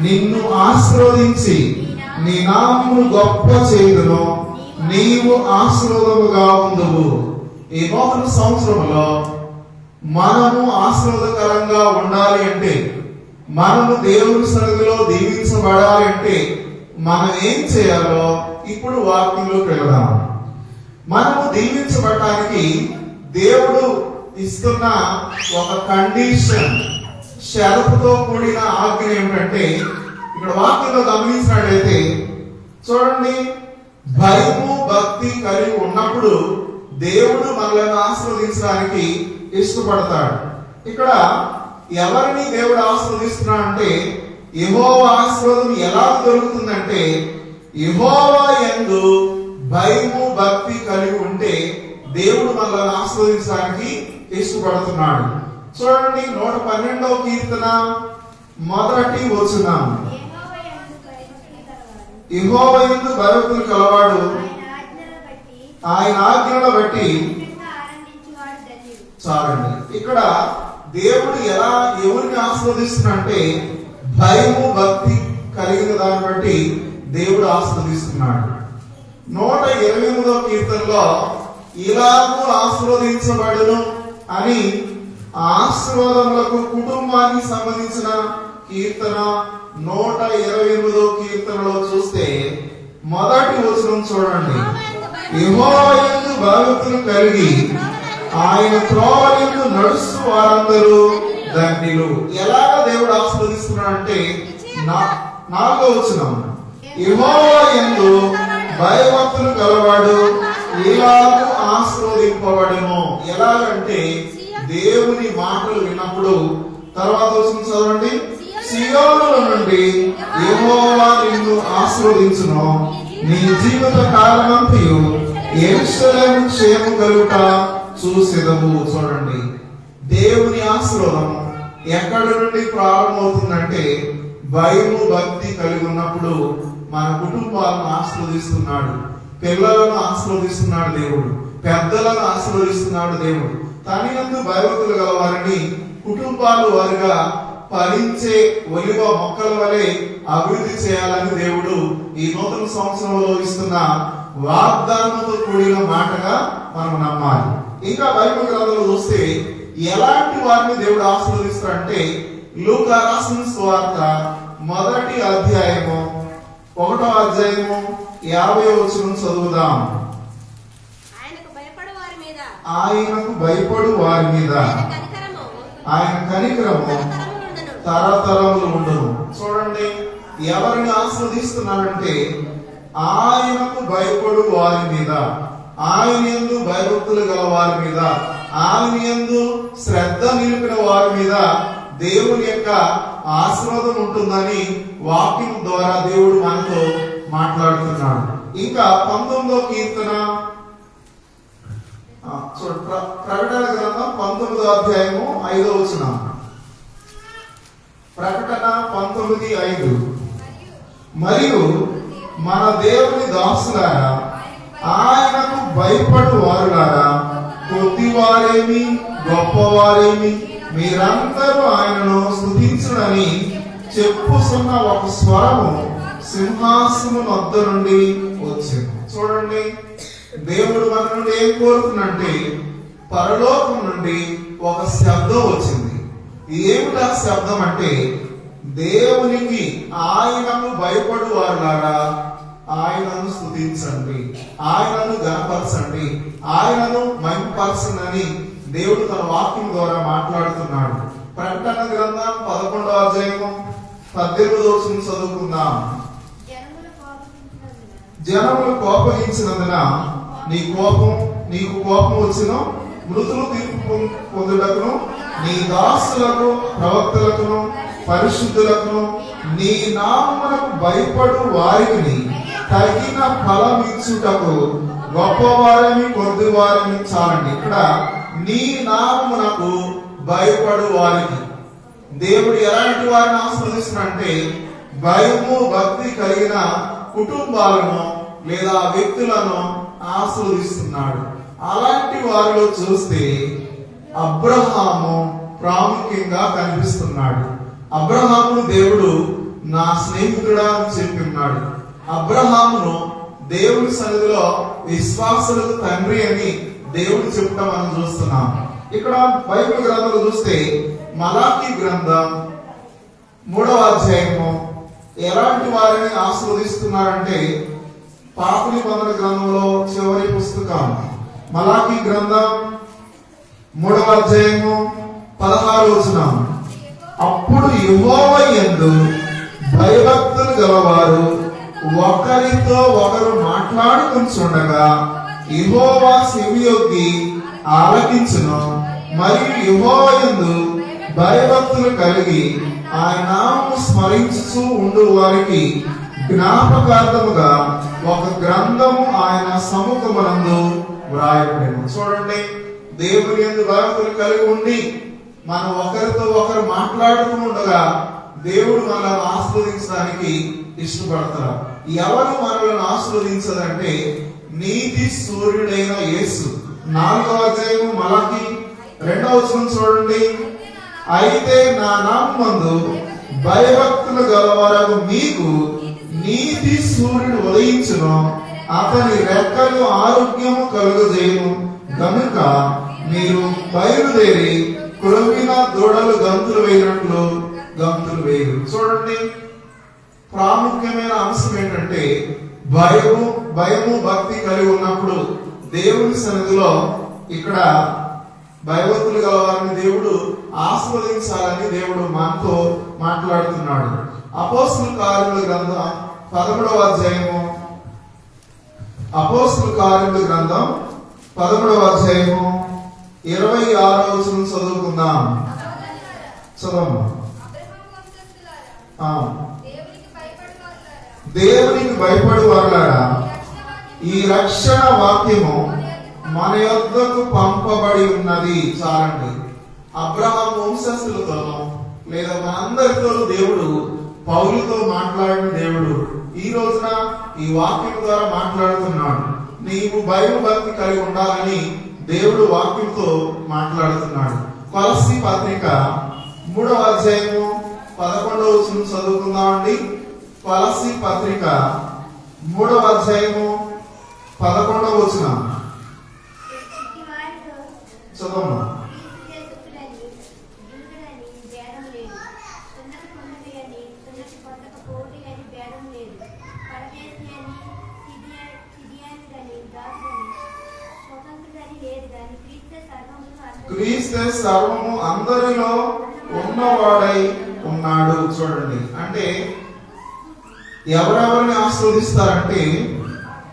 నిన్ను ఆశీర్వదించి నీ నామమును గొప్ప చేయుదును, నీవు ఆశీర్వాదముగా ఉందువు. ఈ నూతన సంవత్సరంలో మనము ఆశీర్వాదకరంగా ఉండాలి అంటే, మనము దేవుని సన్నిధిలో దీవించబడాలి అంటే మనం ఏం చేయాలో ఇప్పుడు వాక్యంలోకి వెళదాం. మనము దీవించబడటానికి దేవుడు ఇస్తున్న ఒక కండిషన్, షరతుతో కూడిన ఆజ్ఞ ఏమిటంటే, ఇక్కడ వాక్యంలో గమనించినట్లయితే చూడండి, భయము భక్తి కలిగి ఉన్నప్పుడు దేవుడు మనల్ని ఆశీర్వదించడానికి ఇష్టపడతాడు. ఇక్కడ ఎవరిని దేవుడు ఆశీర్వదిస్తున్నాడంటే, యెహోవా ఆశీర్వాదం ఎలా దొరుకుతుందంటే, యెహోవా యందు భయము భక్తి కలిగి ఉంటే దేవుడు మనల్ని ఆశీర్వదించడానికి ఇష్టపడుతున్నాడు. చూడండి, 112వ కీర్తన 1వ వచనం. యెహోవా యందు భయభక్తులు కలవాడు ఆయన ఆజ్ఞలను బట్టి. చాలండి. ఇక్కడ దేవుడు ఎలా ఎవరిని ఆశీర్వదిస్తున్నాడంటే, భయము భక్తి కలిగిన దాన్ని బట్టి దేవుడు ఆశీర్వదిస్తున్నాడు. 128వ కీర్తనలో ఇలాగూ ఆశీర్వదించబడును అని ఆశీర్వాదములకు కుటుంబానికి సంబంధించిన కీర్తన 128వ కీర్తనలో చూస్తే మొదటి వచనం చూడండి. యెహోవా యందు భయభక్తులు కలిగి ఆయన త్రోవలందు నడుస్తూ వారందరూ ధన్యులు. ఎలాగ దేవుడు ఆశీర్వదిస్తున్నాడంటే 4వ వచనం, యెహోవా యందు భయభక్తులు గలవాడు ఇలాగూ ఆశీర్వదింపబడును. ఎలాగంటే దేవుని మాటలు విన్నప్పుడు. తర్వాత వచనం చదవండి. సియోనులో నుండి యెహోవా నిన్ను ఆశీర్వదించును, నీ జీవిత కాలమంతయు యెరూషలేము క్షేమం కలుగుట చూసెదము. చూడండి, దేవుని ఆశీర్వాదం ఎక్కడి నుండి ప్రారంభమవుతుందంటే భయము భక్తి కలిగి ఉన్నప్పుడు మన కుటుంబాలను ఆశీర్వదిస్తున్నాడు, పిల్లలను ఆశీర్వదిస్తున్నాడు దేవుడు, పెద్దలను ఆశీర్వదిస్తున్నాడు దేవుడు. తనయందు భయభక్తులు గల వారిని కుటుంబాలు వారిగా ఫలించే ఒలివ మొక్కల వలె అభివృద్ధి చేయాలని దేవుడు ఈ నూతన సంవత్సరంలో ఇస్తున్న వాగ్దానంతో కూడిన మాటగా మనం నమ్మాలి. ఇంకా బైబిల్ గ్రంథంలో చూస్తే ఎలాంటి వారిని దేవుడు ఆశీర్వదిస్తాడంటే లూకా రాసిన సువార్త 1వ అధ్యాయము 1వ అధ్యాయము 50వ వచనం చదువుదాం. ఆయనకు భయపడు వారి మీద ఆయన కనికరము తరతరములు ఉండును. చూడండి, ఎవరిని ఆస్వాదిస్తున్నాడంటే ఆయనకు భయపడు వారి మీద, ఆయన యందు భయభక్తులు గల వారి మీద, ఆయన యందు శ్రద్ధ నిలిపిన వారి మీద దేవుని యొక్క ఆశీర్వాదం ఉంటుందని వాక్యం ద్వారా దేవుడు మనతో మాట్లాడుతున్నాడు. ఇంకా 19వ కీర్తన ప్రకటన గ్రంథం 19వ అధ్యాయము 5వ వచనం. ప్రకటన 19:5. మరియు మన దేవుని దాసులారా, ఆయనకు భయపడు వారులారా, కొద్దివారేమి గొప్పవారేమి మీరందరూ ఆయనను స్తుతించుడని చెప్పుతున్న ఒక స్వరము సింహాసనం వద్ద నుండి వచ్చింది. చూడండి, దేవుడు మన నుండి ఏం కోరుతున్నంటే పరలోకం నుండి ఒక శబ్దం వచ్చింది. ఏమిటా శబ్దం అంటే దేవునికి ఆయనకు భయపడు వారులారా ఆయనను స్తుతించండి, ఆయనను గణపరచండి, ఆయనను మహిమపరచండి అని దేవుడు తన వాక్యం ద్వారా మాట్లాడుతున్నాడు. ప్రకటన గ్రంథం 11వ అధ్యాయం 18వ వచనం చదువుకుందాం. జనములు కోపగించినందున నీకు కోపం వచ్చిన మృతులు తీర్పు పొందుటకును నీ దాసులకు ప్రవక్తలకును పరిశుద్ధులకును నీ నామమునకు భయపడు వారికి తగిన ఫలం ఇచ్చుటకు గొప్పవారిని కొద్దివారిని చాలండి. ఇక్కడ నీ నామమునకు భయపడు వారికి దేవుడు ఎలాంటి వారిని ఆస్వాదిస్తున్నాడంటే భయము భక్తి కలిగిన కుటుంబాలను లేదా వ్యక్తులను ఆస్వాదిస్తున్నాడు. అలాంటి వారిలో చూస్తే అబ్రహాము ప్రాముఖ్యంగా కనిపిస్తున్నాడు. అబ్రహామును దేవుడు నా స్నేహితుడా అని చెప్పిన్నాడు. అబ్రహామును దేవుని సన్నిధిలో విశ్వాసులకు తండ్రి అని దేవుడు చెప్పడం మనం చూస్తున్నాం. ఇక్కడ బైబిల్ గ్రంథంలో చూస్తే మలాకీ గ్రంథం 3వ అధ్యాయము ఎలాంటి వారిని ఆశీర్వదిస్తున్నారంటే పాత నిబంధన గ్రంథంలో చివరి పుస్తకం మలాకీ గ్రంథం 3వ అధ్యాయము 16వ వచనం. అప్పుడు యెహోవా యందు భయభక్తులు గలవారు ఒకరితో ఒకరు మాట్లాడుకుంటుండగా యెహోవా చెవియొగ్గి ఆలకించును. మరియు యెహోవా యందు భయభక్తులు కలిగి ఆయన నామమును స్మరించుచు ఉండు వారికి జ్ఞాపకార్థముగా ఒక గ్రంథము ఆయన సముఖమునందు వ్రాయబడెను. చూడండి, దేవుని యందు భయభక్తులు కలిగి ఉండి మనం ఒకరితో ఒకరు మాట్లాడుతూ ఉండగా దేవుడు మనల్ని ఆస్వాదించడానికి ఇష్టపడతారు. ఎవరు మనల్ని ఆస్వాదించదంటే నీతి సూర్యుడైన యేసు. 4వ అధ్యాయము మలాకీ 2వ వచనం చూడండి. అయితే నా నామమందు భయభక్తులు గలవారగు మీకు నీతి సూర్యుడు ఉదయించును, అతని రెక్కలు ఆరోగ్యము కలుగజేయును గనుక మీరు బయలుదేరి కురమిన దూడలు గంతులు వేయినట్లు గంతులు వేయరు. చూడండి, ప్రాముఖ్యమైన అంశం ఏంటంటే భయము భక్తి కలిగి ఉన్నప్పుడు దేవుని సన్నిధిలో ఇక్కడ భయభక్తులు గలవారిని దేవుడు ఆస్వాదించాలని దేవుడు మనతో మాట్లాడుతున్నాడు. అపోస్తలుల కార్యముల గ్రంథం 11వ అధ్యాయము, అపోస్తలుల కార్యముల గ్రంథం 11వ అధ్యాయము 26వ వచనం చదువుకుందాం. చదవమ్మా. దేవునికి భయపడు వారులారా, ఈ రక్షణ వాక్యము మన యొద్దకు పంపబడి ఉన్నది. చాలండి, అబ్రహాం వంశస్థులతోనూ లేదా మనందరితో దేవుడు పౌలుతో మాట్లాడిన దేవుడు ఈ రోజున ఈ వాక్యం ద్వారా మాట్లాడుతున్నాడు. నీవు భయభక్తి కలిగి ఉండాలని దేవుడు వాక్యంతో మాట్లాడుతున్నాడు. కొలస్సీ పత్రిక 3వ అధ్యాయము 11వ వచనం చదువుకుందామండి. కొలస్సీ పత్రిక 3వ అధ్యాయము 11వ వచనం చదవమ్మా. క్రీస్తే సర్వము అందరిలో ఉన్నవాడై ఉన్నాడు. చూడండి, అంటే ఎవరెవరిని ఆస్వాదిస్తారంటే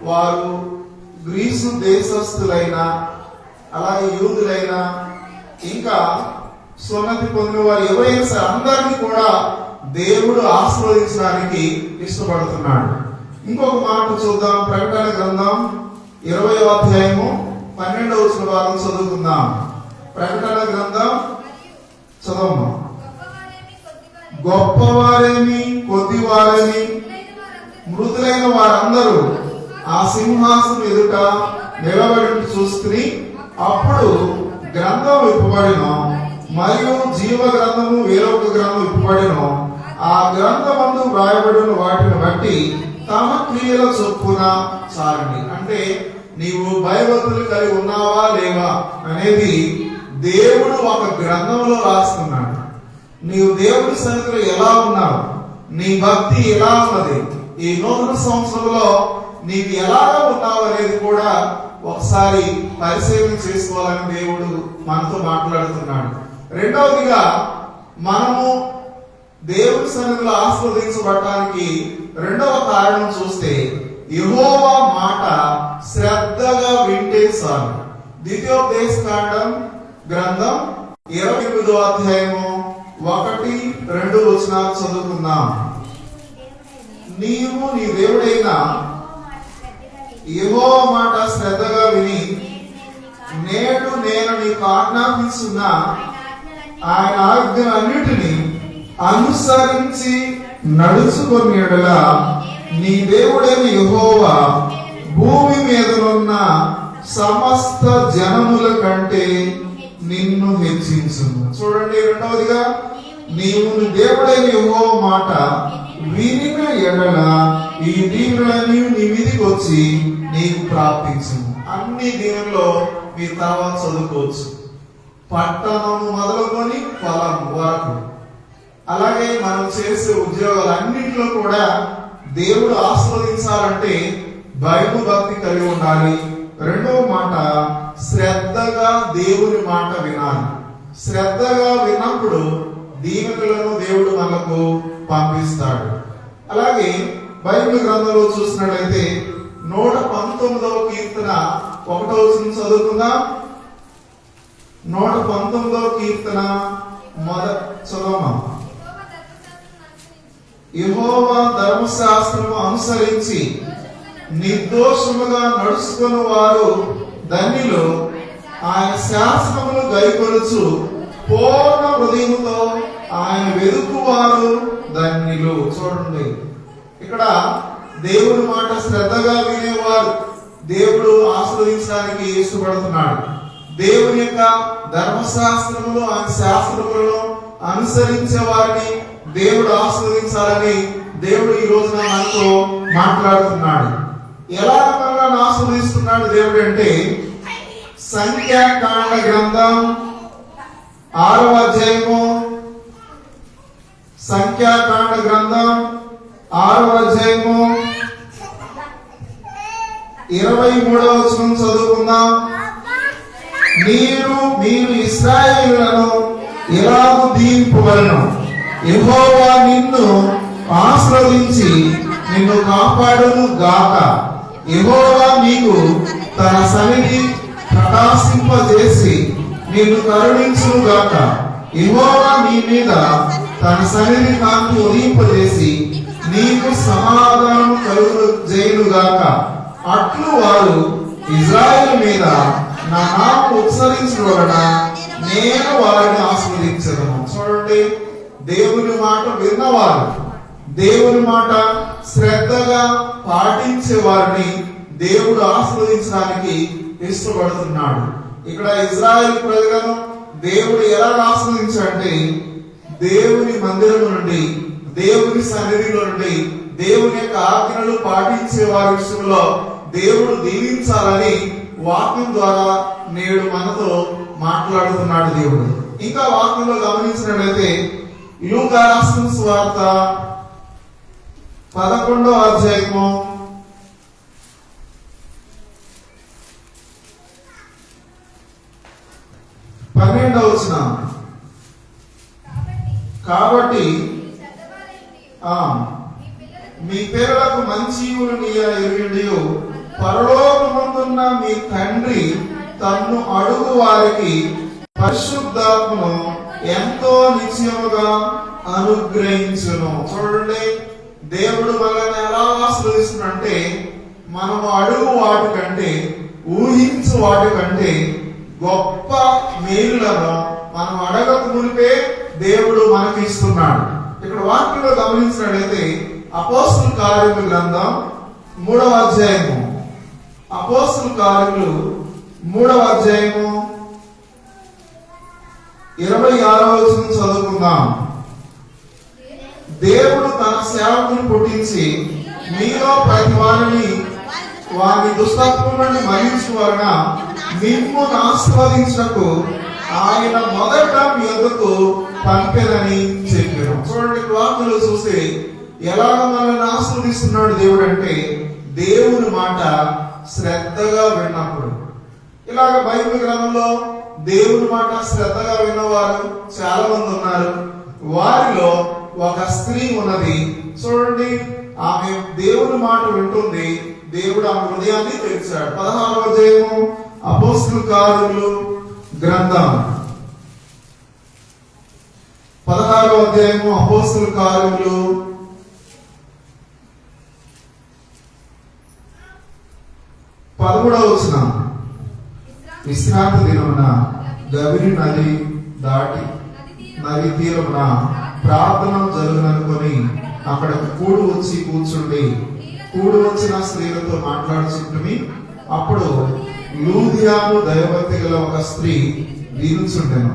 వారు గ్రీసు దేశస్థులైన, అలాగే యూదులైనా, ఇంకా సున్నతి పొందిన వారు ఎవరైనా సరే అందరినీ కూడా దేవుడు ఆస్వాదించడానికి ఇష్టపడుతున్నాడు. ఇంకొక మాట చూద్దాం. ప్రకటన గ్రంథం 20వ అధ్యాయము 12వ వచన భాగం చదువుకుందాం. ప్రకటన గ్రంథం చదవమ్మా. గొప్పవారేమి కొద్దివారేమి మృతులైన వారందరూ ఆ సింహాసనం ఎదుట నిలబడి చూసుకుని, అప్పుడు గ్రంథం విప్పబడిన, మరియు జీవ గ్రంథము వేరొక గ్రంథం విప్పబడిన, ఆ గ్రంథమందు వ్రాయబడిన వాటిని బట్టి తమ క్రియల చొప్పున సారండి. అంటే నీవు భయభక్తులు కలిగి ఉన్నావా లేవా అనేది దేవుడు ఒక గ్రంథంలో రాస్తున్నాడు. నీవు దేవుడి సన్నిధిలో ఎలా ఉన్నావు, నీ భక్తి ఎలా ఉన్నది, ఈ నూతన సంవత్సరంలో నీవు ఎలాగా ఉన్నావు అనేది కూడా ఒకసారి పరిశీలన చేసుకోవాలని దేవుడు మనతో మాట్లాడుతున్నాడు. రెండవదిగా, మనము దేవుడి సన్నిధిలో ఆస్వాదించబడటానికి రెండవ కారణం చూస్తే యెహోవా మాట శ్రద్ధగా వింటే చాలు. ద్వితీయోపదేశకాండం గ్రంథం 28వ అధ్యాయము 1-2 వచనాలు చదువుకుందాం. నీవు నీ దేవుడైన యెహోవా మాట శ్రద్ధగా విని నేడు నేను నీకు ఆజ్ఞాపిస్తున్న ఆయన ఆజ్ఞలన్నిటినీ అనుసరించి నడుచుకొని యెడల నీ దేవుడైన యెహోవా భూమి మీదనున్న సమస్త జనముల కంటే నిన్ను హెచ్చించును. చూడండి, రెండవదిగా, నీవు నీ దేవుడైన యెహోవా మాట వినిన ఎడల ఈ దీవెనలన్నీ నీ మీదికి వచ్చి నీకు ప్రాప్తించును. అన్ని దీవెనలో మీరు తర్వాత చదువుకోవచ్చు. పట్టణము మొదలుకొని పొలం వరకు, అలాగే మనం చేసే ఉద్యోగాలన్నింటిలో కూడా దేవుడు ఆస్వాదించాలంటే భయము భక్తి కలిగి ఉండాలి. రెండవ మాట, శ్రద్ధగా దేవుని మాట వినాలి. శ్రద్ధగా విన్నప్పుడు దీవెనలను దేవుడు మనకు పంపిస్తాడు. అలాగే బైబిల్ గ్రంథంలో చూసినట్లయితే 119వ కీర్తన 1వ వచనం చదువుకుందాం. 119వ కీర్తన చదవమా. యెహోవా ధర్మశాస్త్రము అనుసరించి నిర్దోషముగా నడుచుకుని వారు ధన్యులు, ఆయన శాసనములు గైకొనుచు పూర్ణ హృదయముతో ఆయన వెదుకువారు ధన్యులు. చూడండి, ఇక్కడ దేవుని మాట శ్రద్ధగా వినేవారు దేవుడు ఆస్వాదించడానికి ఇష్టపడుతున్నాడు. దేవుని యొక్క ధర్మశాస్త్రములు, ఆయన శాస్త్రములను అనుసరించే వారిని దేవుడు ఆస్వాదించాలని దేవుడు ఈ రోజున మనతో మాట్లాడుతున్నాడు. ఎలా మనల్ని ఆస్వాదిస్తున్నాడు దేవుడు అంటే, సంఖ్యాకాండ గ్రంథం 6వ అధ్యాయము, సంఖ్యాకాండ గ్రంథం 6వ అధ్యాయము 23వ వచనం చదువుకుందాం. మీరు ఇశ్రాయేలులను ఎలాగూ దీవింపవలెను, యెహోవా నిన్ను ఆశీర్వదించి నిన్ను కాపాడును గాక. యెహోవా నీకు తన సన్నిధి ప్రకాశింపజేసి నిన్ను కరుణించును గాక. యెహోవా నీ మీద తన సన్నిధి కాంతి ఉదయింపజేసి నీకు సమాధానం కలుగు చేయును గాక. అట్లు వారు ఇజ్రాయేలు మీద నా నామం ఉత్సరించడం వలన నేను వారిని ఆశీర్వదించదను. చూడండి, దేవుని మాట విన్నవారు, దేవుని మాట శ్రద్ధగా పాటించే వారిని దేవుడు ఆశీర్వదించడానికి ఇష్టపడుతున్నాడు. ఇక్కడ ఇజ్రాయేల్ ప్రజలను దేవుడు ఎలా ఆశీర్వదించాడంటే, దేవుని మందిరం నుండి, దేవుని సన్నిధిలో నుండి, దేవుని యొక్క ఆజ్ఞలు పాటించే వారి విషయంలో దేవుడు దీవించాలని వాక్యం ద్వారా నేడు మనతో మాట్లాడుతున్నాడు దేవుడు. ఇంకా వాక్యంలో గమనించినట్లయితే లూకా రాసిన సువార్త 11వ అధ్యాయము 12వ వచనం. కాబట్టి మీ పిల్లలకు మంచి ఎరుగండి, పరలోకమందున్న మీ తండ్రి తన్ను అడుగు వారికి పరిశుద్ధాత్మను ఎంతో నిశ్చయముగా అనుగ్రహించును. చూడండి, దేవుడు మనల్ని ఎలా ఆశీర్వదిస్తున్నాడంటే, మనం అడుగు వాటి కంటే, ఊహించు వాటి కంటే గొప్ప మేలులను మనం అడగక మునిపే దేవుడు మనకి ఇస్తున్నాడు. ఇక్కడ వాక్యంలో గమనించినట్లయితే అపోస్తలుల కార్యముల గ్రంథం 3వ అధ్యాయము, అపోస్తలుల కార్యములు 3వ అధ్యాయము 26వ వచనం చదువుకుందాం. దేవుడు తన సేవకుని పుట్టించి మీలో ప్రతి వారిని దుష్టత్వం నుండి మరణించడం వలన మిమ్మును ఆశీర్వదించుటకు ఆయన మొదట మీ యొద్దకు పంపెనని చెప్పారు. చూడండి, వాక్యంలో చూస్తే ఎలాగ మనల్ని ఆశీర్వదిస్తున్నాడు దేవుడు అంటే, దేవుని మాట శ్రద్ధగా విన్నప్పుడు. ఇలాగ బైబిల్ గ్రంథంలో దేవుని మాట శ్రద్ధగా విన్నవారు చాలా మంది ఉన్నారు. వారిలో ఒక స్త్రీ ఉన్నది. చూడండి, ఆమె దేవుని మాట వింటుంది. దేవుడు ఆమె హృదయాన్ని తెరిచాడు. 16వ అధ్యాయము అపోస్తలుల కార్యములు గ్రంథం 16వ అధ్యాయము అపోస్తలుల కార్యములు 13వ వచనం. విశ్రాంతి దినమున గవిని నది దాటి నది తీరమున ప్రార్థన జరుగుననుకొని అక్కడ కూడి వచ్చి కూర్చుండి కూడి వచ్చిన స్త్రీలతో మాట్లాడుచుంటుంది. అప్పుడు లూదియాను దైవభక్తి గల ఒక స్త్రీ దీనుచుండెను.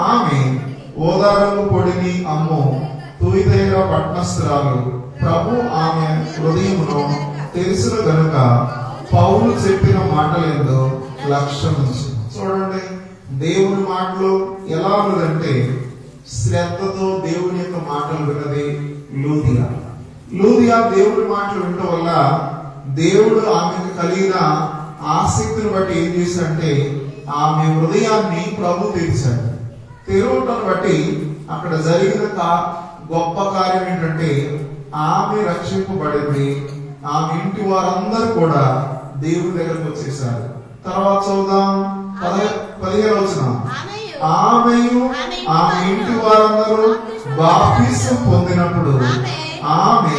ఆమె ఓదారము పొడిని అమ్ము తూయితైన పట్టణస్థురాలు. ప్రభు ఆమె హృదయమును తెలుసును గనుక పౌలు చెప్పిన మాటలేందో లక్ష్యం నుంచి. చూడండి, దేవుని మాటలు ఎలా ఉన్నదంటే, శ్రద్ధతో దేవుని యొక్క మాటలు విన్నది లూదియా దేవుడి మాటలు వినడం వల్ల దేవుడు ఆమెకు కలిగిన ఆసక్తిని బట్టి ఏం చేశాడంటే, ఆమె హృదయాన్ని ప్రభు తెరిచాడు. తెరవటం బట్టి అక్కడ జరిగిన గొప్ప కార్యం ఏంటంటే, ఆమె రక్షింపబడింది. ఆమె ఇంటి వారందరూ కూడా దేవుడి దగ్గరకు వచ్చేసారు. తర్వాత చూద్దాం 15వ వచనం. ఆమెయు ఆమె ఇంటి వారందరూ బాప్తిసం పొందినప్పుడు ఆమె,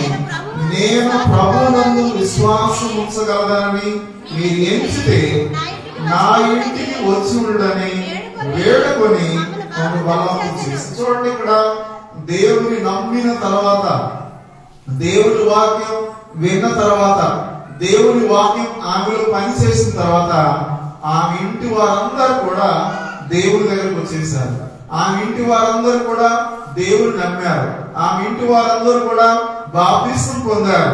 నేను ప్రభువునందు విశ్వాసం ఉంచగలదని మీరు ఎంచితే నా ఇంటికి వచ్చి ఉండని వేడుకొని ఆమె బలవంతం చేసి. చూడండి, ఇక్కడ దేవుని నమ్మిన తర్వాత, దేవుని వాక్యం విన్న తర్వాత, దేవుని వాక్యం ఆమెలో పనిచేసిన తర్వాత ఆమె ఇంటి వారందరూ కూడా దేవుని దగ్గరకు వచ్చేసారు. ఆమె ఇంటి వారందరూ కూడా దేవుని నమ్మారు. ఆమె ఇంటి వారందరూ కూడా బాప్తిస్మం పొందారు.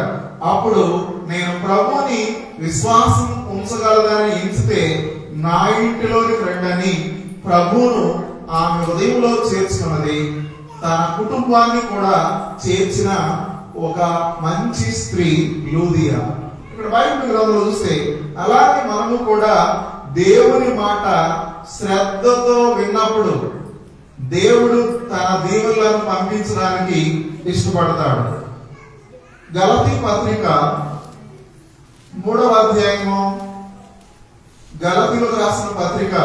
అప్పుడు నేను ప్రభువుని విశ్వాసం ఉంచగలదని ఎంచితే నా ఇంటిలోనికి రండని ప్రభువును ఆమె హృదయంలో చేర్చుకున్నది. తన కుటుంబాన్ని కూడా చేర్చిన ఒక మంచి స్త్రీ లూదియా. ఇక్కడ బైబిల్ గ్రంథంలో చూస్తే అలాగే మనము కూడా దేవుని మాట శ్రద్ధతో విన్నప్పుడు దేవుడు తన దీవెనలను పంపించడానికి ఇష్టపడతాడు. గలతీ పత్రిక 3వ అధ్యాయము, గలతీలకు రాసిన పత్రిక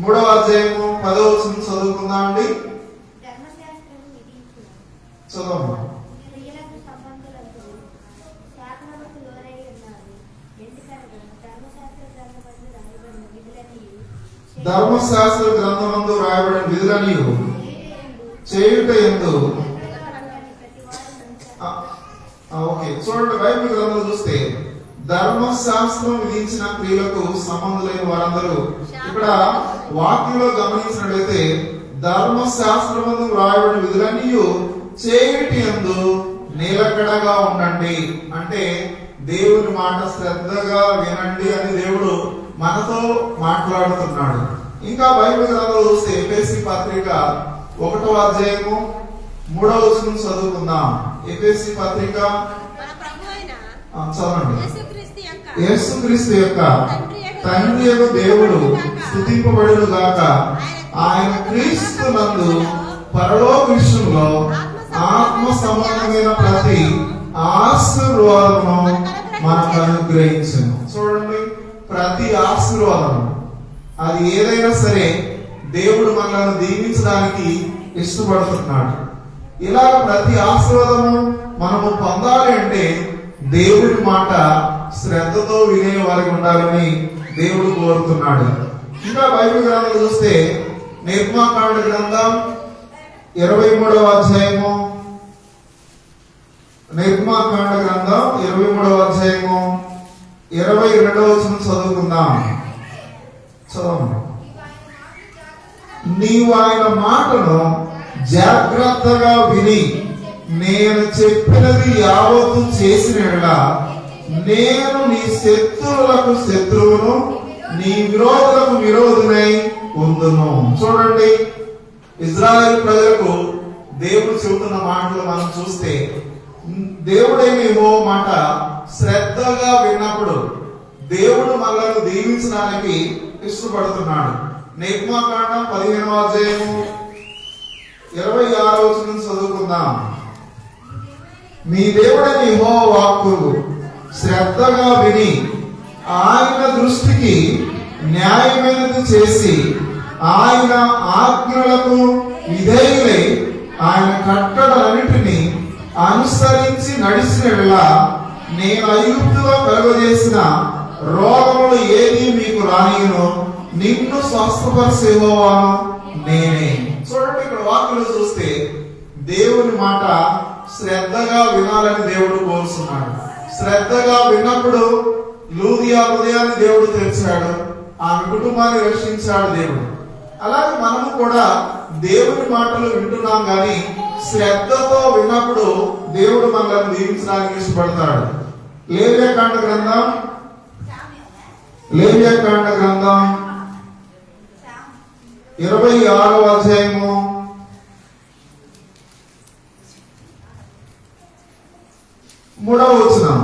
3వ అధ్యాయము 10వ వచనం చదువుకుందామండి. చదవమ్మా. ధర్మశాస్త్ర గ్రంథమందు రాయబడిన విధులని చేయుట యందు ఓకే చూడండి, బైబిల్ గ్రంథంలో చూస్తే ధర్మశాస్త్రం విధించిన క్రియలకు సంబంధులైన వారందరూ ఇక్కడ వాక్యంలో గమనించినట్లయితే ధర్మశాస్త్రమందు రాయబడిన విధులన్నీ చేయుట యందు నిలకడగా ఉండండి అంటే దేవుని మాట శ్రద్ధగా వినండి అని దేవుడు మనతో మాట్లాడుతున్నాడు. ఇంకా బైబిల్ గ్రంథంలో చూస్తే ఎఫెసీ పత్రిక 1వ అధ్యాయము 3వ వచనం చదువుకుందాం. ఎఫెసీ పత్రిక చదవండి. యేసుక్రీస్తు యొక్క తండ్రి యొక్క దేవుడు స్తుతింపబడును గాక. ఆయన క్రీస్తు నందు పరలోక విషయంలో ఆత్మ సంబంధమైన ప్రతి ఆశీర్వాదము మనకు అనుగ్రహించును. చూడండి, ప్రతి ఆశీర్వాదం అది ఏదైనా సరే దేవుడు మనల్ని దీవించడానికి ఇష్టపడుతున్నాడు. ఇలా ప్రతి ఆశీర్వాదము మనము పొందాలి అంటే దేవుడి మాట శ్రద్ధతో వినే వారికి ఉండాలని దేవుడు కోరుతున్నాడు. ఇంకా బైబిల్ గ్రంథం చూస్తే నిర్మాకాండ గ్రంథం 23వ అధ్యాయము, నిర్మాకాండ గ్రంథం 23వ అధ్యాయము 22వ వచనం చదువుకుందాం. చదవండి. నీవు ఆయన మాటను జాగ్రత్తగా విని నేను చెప్పినది యావత్తు చేసిన యెడల నేను నీ శత్రువులకు శత్రువును నీ విరోధులకు విరోధునై ఉందును. చూడండి, ఇజ్రాయెల్ ప్రజలకు దేవుడు చెబుతున్న మాటలు మనం చూస్తే దేవుడైన యెహోవా మాట శ్రద్ధగా విన్నప్పుడు దేవుడు మనల్ని దీవించడానికి ఇష్టపడుతున్నాడు. నిర్మాకాండం 15వ అధ్యాయము 26వ వచనం చదువుకుందాం. మీ దేవుడైన యెహోవా వాక్కు శ్రద్ధగా విని ఆయన దృష్టికి న్యాయమైనది చేసి ఆయన ఆజ్ఞలకు విధేయులై ఆయన కట్టడలన్నిటినీ అనుసరించి నడిచిన యెడల నేను ఐగుప్తులో కలుగజేసిన రోగములు ఏది మీకు రానియును, నిన్ను స్వస్థపరిచే యెహోవాను నేనే. చూడండి, ఇక్కడ వాక్యంలో చూస్తే దేవుని మాట శ్రద్ధగా వినాలని దేవుడు కోరుతున్నాడు. శ్రద్ధగా విన్నప్పుడు లూదియా హృదయాన్ని దేవుడు తెరిచాడు, ఆమె కుటుంబాన్ని రక్షించాడు దేవుడు. అలాగే మనము కూడా దేవుని మాటలు వింటున్నాం కానీ శ్రద్ధతో విన్నప్పుడు దేవుడు మనల్ని దీవించడానికి ఇష్టపడతాడు. లేవియాకాండ గ్రంథం 26వ అధ్యాయము 3వ వచనం.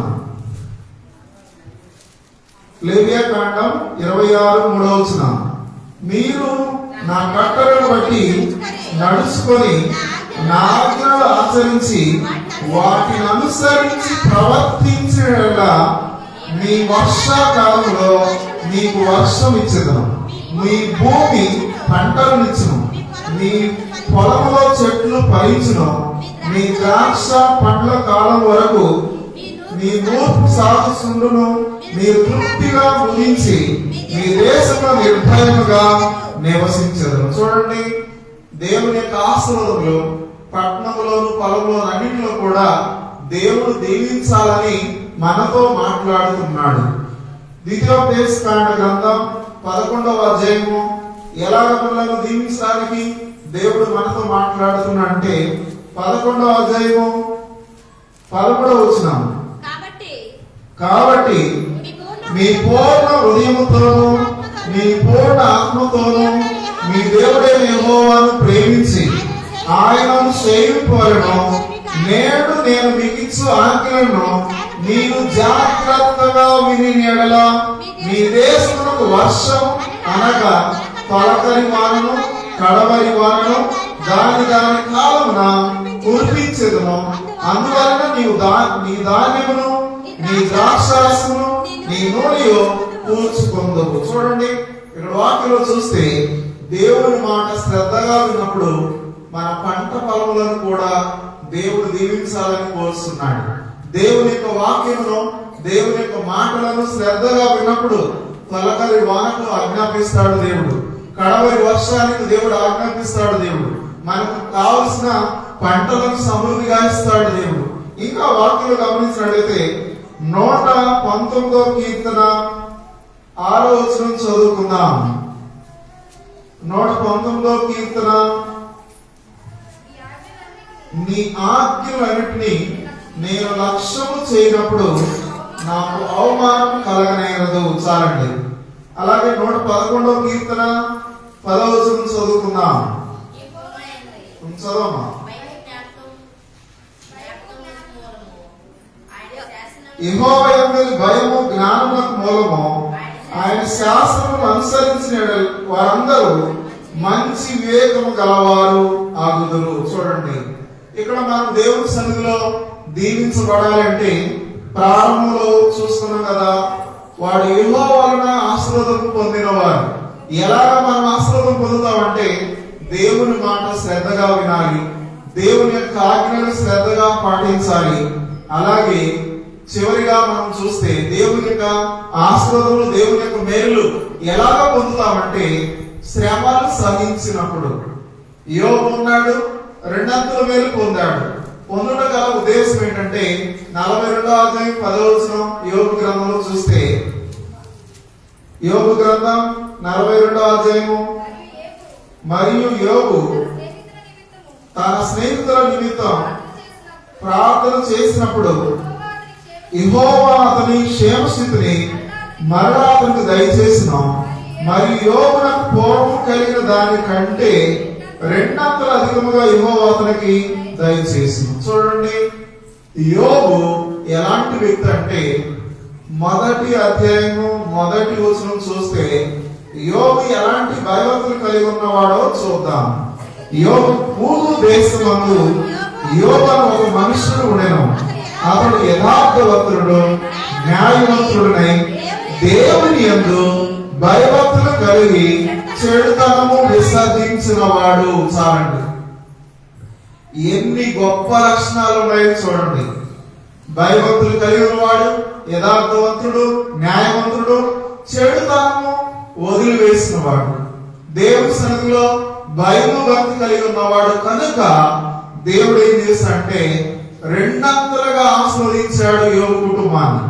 లేవియాకాండం 26:3వ వచనం. మీరు నా కట్టడలను బట్టి నడుచుకొని నా ఆజ్ఞలు ఆచరించి వాటిని అనుసరించి ప్రవర్తించిన యెడల మీ వర్షాకాలంలో మీకు వర్షం ఇచ్చేదను, మీ భూమి పంటలనిచ్చును, మీ పొలంలో చెట్లు ఫలించును, మీ ద్రాక్ష పండ్ల కాలం వరకు మీ నూర్పు సాగుతుండును, మీరు తృప్తిగా ముగించి మీ దేశంలో నిర్భయముగా నివసించదు. చూడండి, దేవుని యొక్క ఆశీర్వాదములు పట్టణంలోను పొలంలో అన్నింటిలో కూడా దేవుడు దీవించాలని మనతో మాట్లాడుతున్నాడు. ద్వితీయోపదేశకాండ గ్రంథం 11వ అధ్యాయము ఎలాగ మనల్ని దీవించడానికి దేవుడు మనతో మాట్లాడుతున్నా అంటే 11వ అధ్యాయము 11వ వచనం. కాబట్టి మీ పూర్ణ హృదయముతోను మీ పూర్ణ ఆత్మతోను మీ దేవుడైన యెహోవాను ప్రేమించి ఆయనను సేవింపవలెను. నేడు నేను మీకిచ్చు ఆజ్ఞలను మీరు జాగ్రత్తగా విని ఎడల మీ దేశమునకు వర్షం అనగా తొలకరి వానను కడవరి వానను దాని కాలమున కురిపించెదను. అందువలన నీ ధాన్యమును నీ ద్రాక్షారసమును నీ నూనెయు కూర్చుకొందువు. చూడండి, ఇక్కడ వాక్యంలో చూస్తే దేవుని మాట శ్రద్ధగా విన్నప్పుడు మన పంట పొలములను కూడా దేవుడు దీవించాలని కోరుతున్నాడు. దేవుని యొక్క వాక్యమును దేవుని యొక్క మాటలను శ్రద్ధగా విన్నప్పుడు తొలకరి వానకు ఆజ్ఞాపిస్తాడు దేవుడు, కడవరి వర్షానికి దేవుడు ఆజ్ఞాపిస్తాడు దేవుడు, మనకు కావలసిన పంటలను సమృద్ధిగా ఇస్తాడు దేవుడు. ఇంకా వాక్యంలో గమనించినట్లయితే 119వ కీర్తన 6వ వచనం చదువుకుందాం. 119వ కీర్తన, నీ ఆజ్ఞలన్నిటినీ నేను లక్ష్యము చేయనప్పుడు నాకు అవమానం కలగనేరదు. చాలండి. అలాగే 111వ కీర్తన 10వ వచనం చదువుకుందాం. చదవమ్మా. యెహోవా యందు భయము జ్ఞానమునకు మూలము, ఆయన శాసనమును అనుసరించిన వారందరూ మంచి వివేకము గలవారు ఆగుదురు. చూడండి, ఇక్కడ మనం దేవుని సన్నిధిలో దీవించబడాలి అంటే ప్రారంభంలో చూస్తున్నాం కదా, వాడు యెహోవా వలన ఆశీర్వాదం పొందినవారు. ఎలాగ మనం ఆశీర్వాదం పొందుతామంటే దేవుని మాట శ్రద్ధగా వినాలి, దేవుని యొక్క ఆజ్ఞలను శ్రద్ధగా పాటించాలి. అలాగే చివరిగా మనం చూస్తే దేవుని యొక్క ఆశీర్వాదములు, దేవుని యొక్క మేలు ఎలాగ పొందుతామంటే శ్రమలు సహించినప్పుడు. యోబు ఉన్నాడు, రెండంతల మేలు పొందాడు. పొందుట గల ఉద్దేశం ఏంటంటే 42వ అధ్యాయం 10వ వచనం యోబు గ్రంథంలో చూస్తే, యోబు గ్రంథం 42వ అధ్యాయము, మరియు యోబు తన స్నేహితుల నిమిత్తం ప్రార్థన చేసినప్పుడు యెహోవా అతని క్షేమస్థితిని మరలా అతనికి దయచేసిన, మరియు యోబునకు పూర్వం కలిగిన దాని కంటే రెండంతల అధికముగా యెహోవా అతనికి దయచేసింది. చూడండి, యోబు ఎలాంటి వ్యక్తి అంటే 1వ అధ్యాయము 1వ వచనం చూస్తే యోబు ఎలాంటి భయభక్తులు కలిగి ఉన్నవాడో చూద్దాం. యోబు పూర్వ దేశమందు యోబు ఒక మనుషుడు ఉండెను. అతడు యథార్థవంతుడు న్యాయవంతుడునై దేవుని యందు భయభక్తులు కలిగి చెడుతనము విసర్జించిన వాడు. చాలండి, ఎన్ని గొప్ప లక్షణాలు ఉన్నాయో చూడండి. భయభక్తులు కలిగి ఉన్నవాడు, యథార్థవంతుడు, న్యాయవంతుడు, చెడుతనము వదిలివేసిన వాడు, దేవుని సన్నిధిలో భయము భక్తి కలిగి ఉన్నవాడు. కనుక దేవుడు ఏం చేశాడంటే రెండంతలుగా ఆస్వాదించాడు యోబు కుటుంబాన్ని.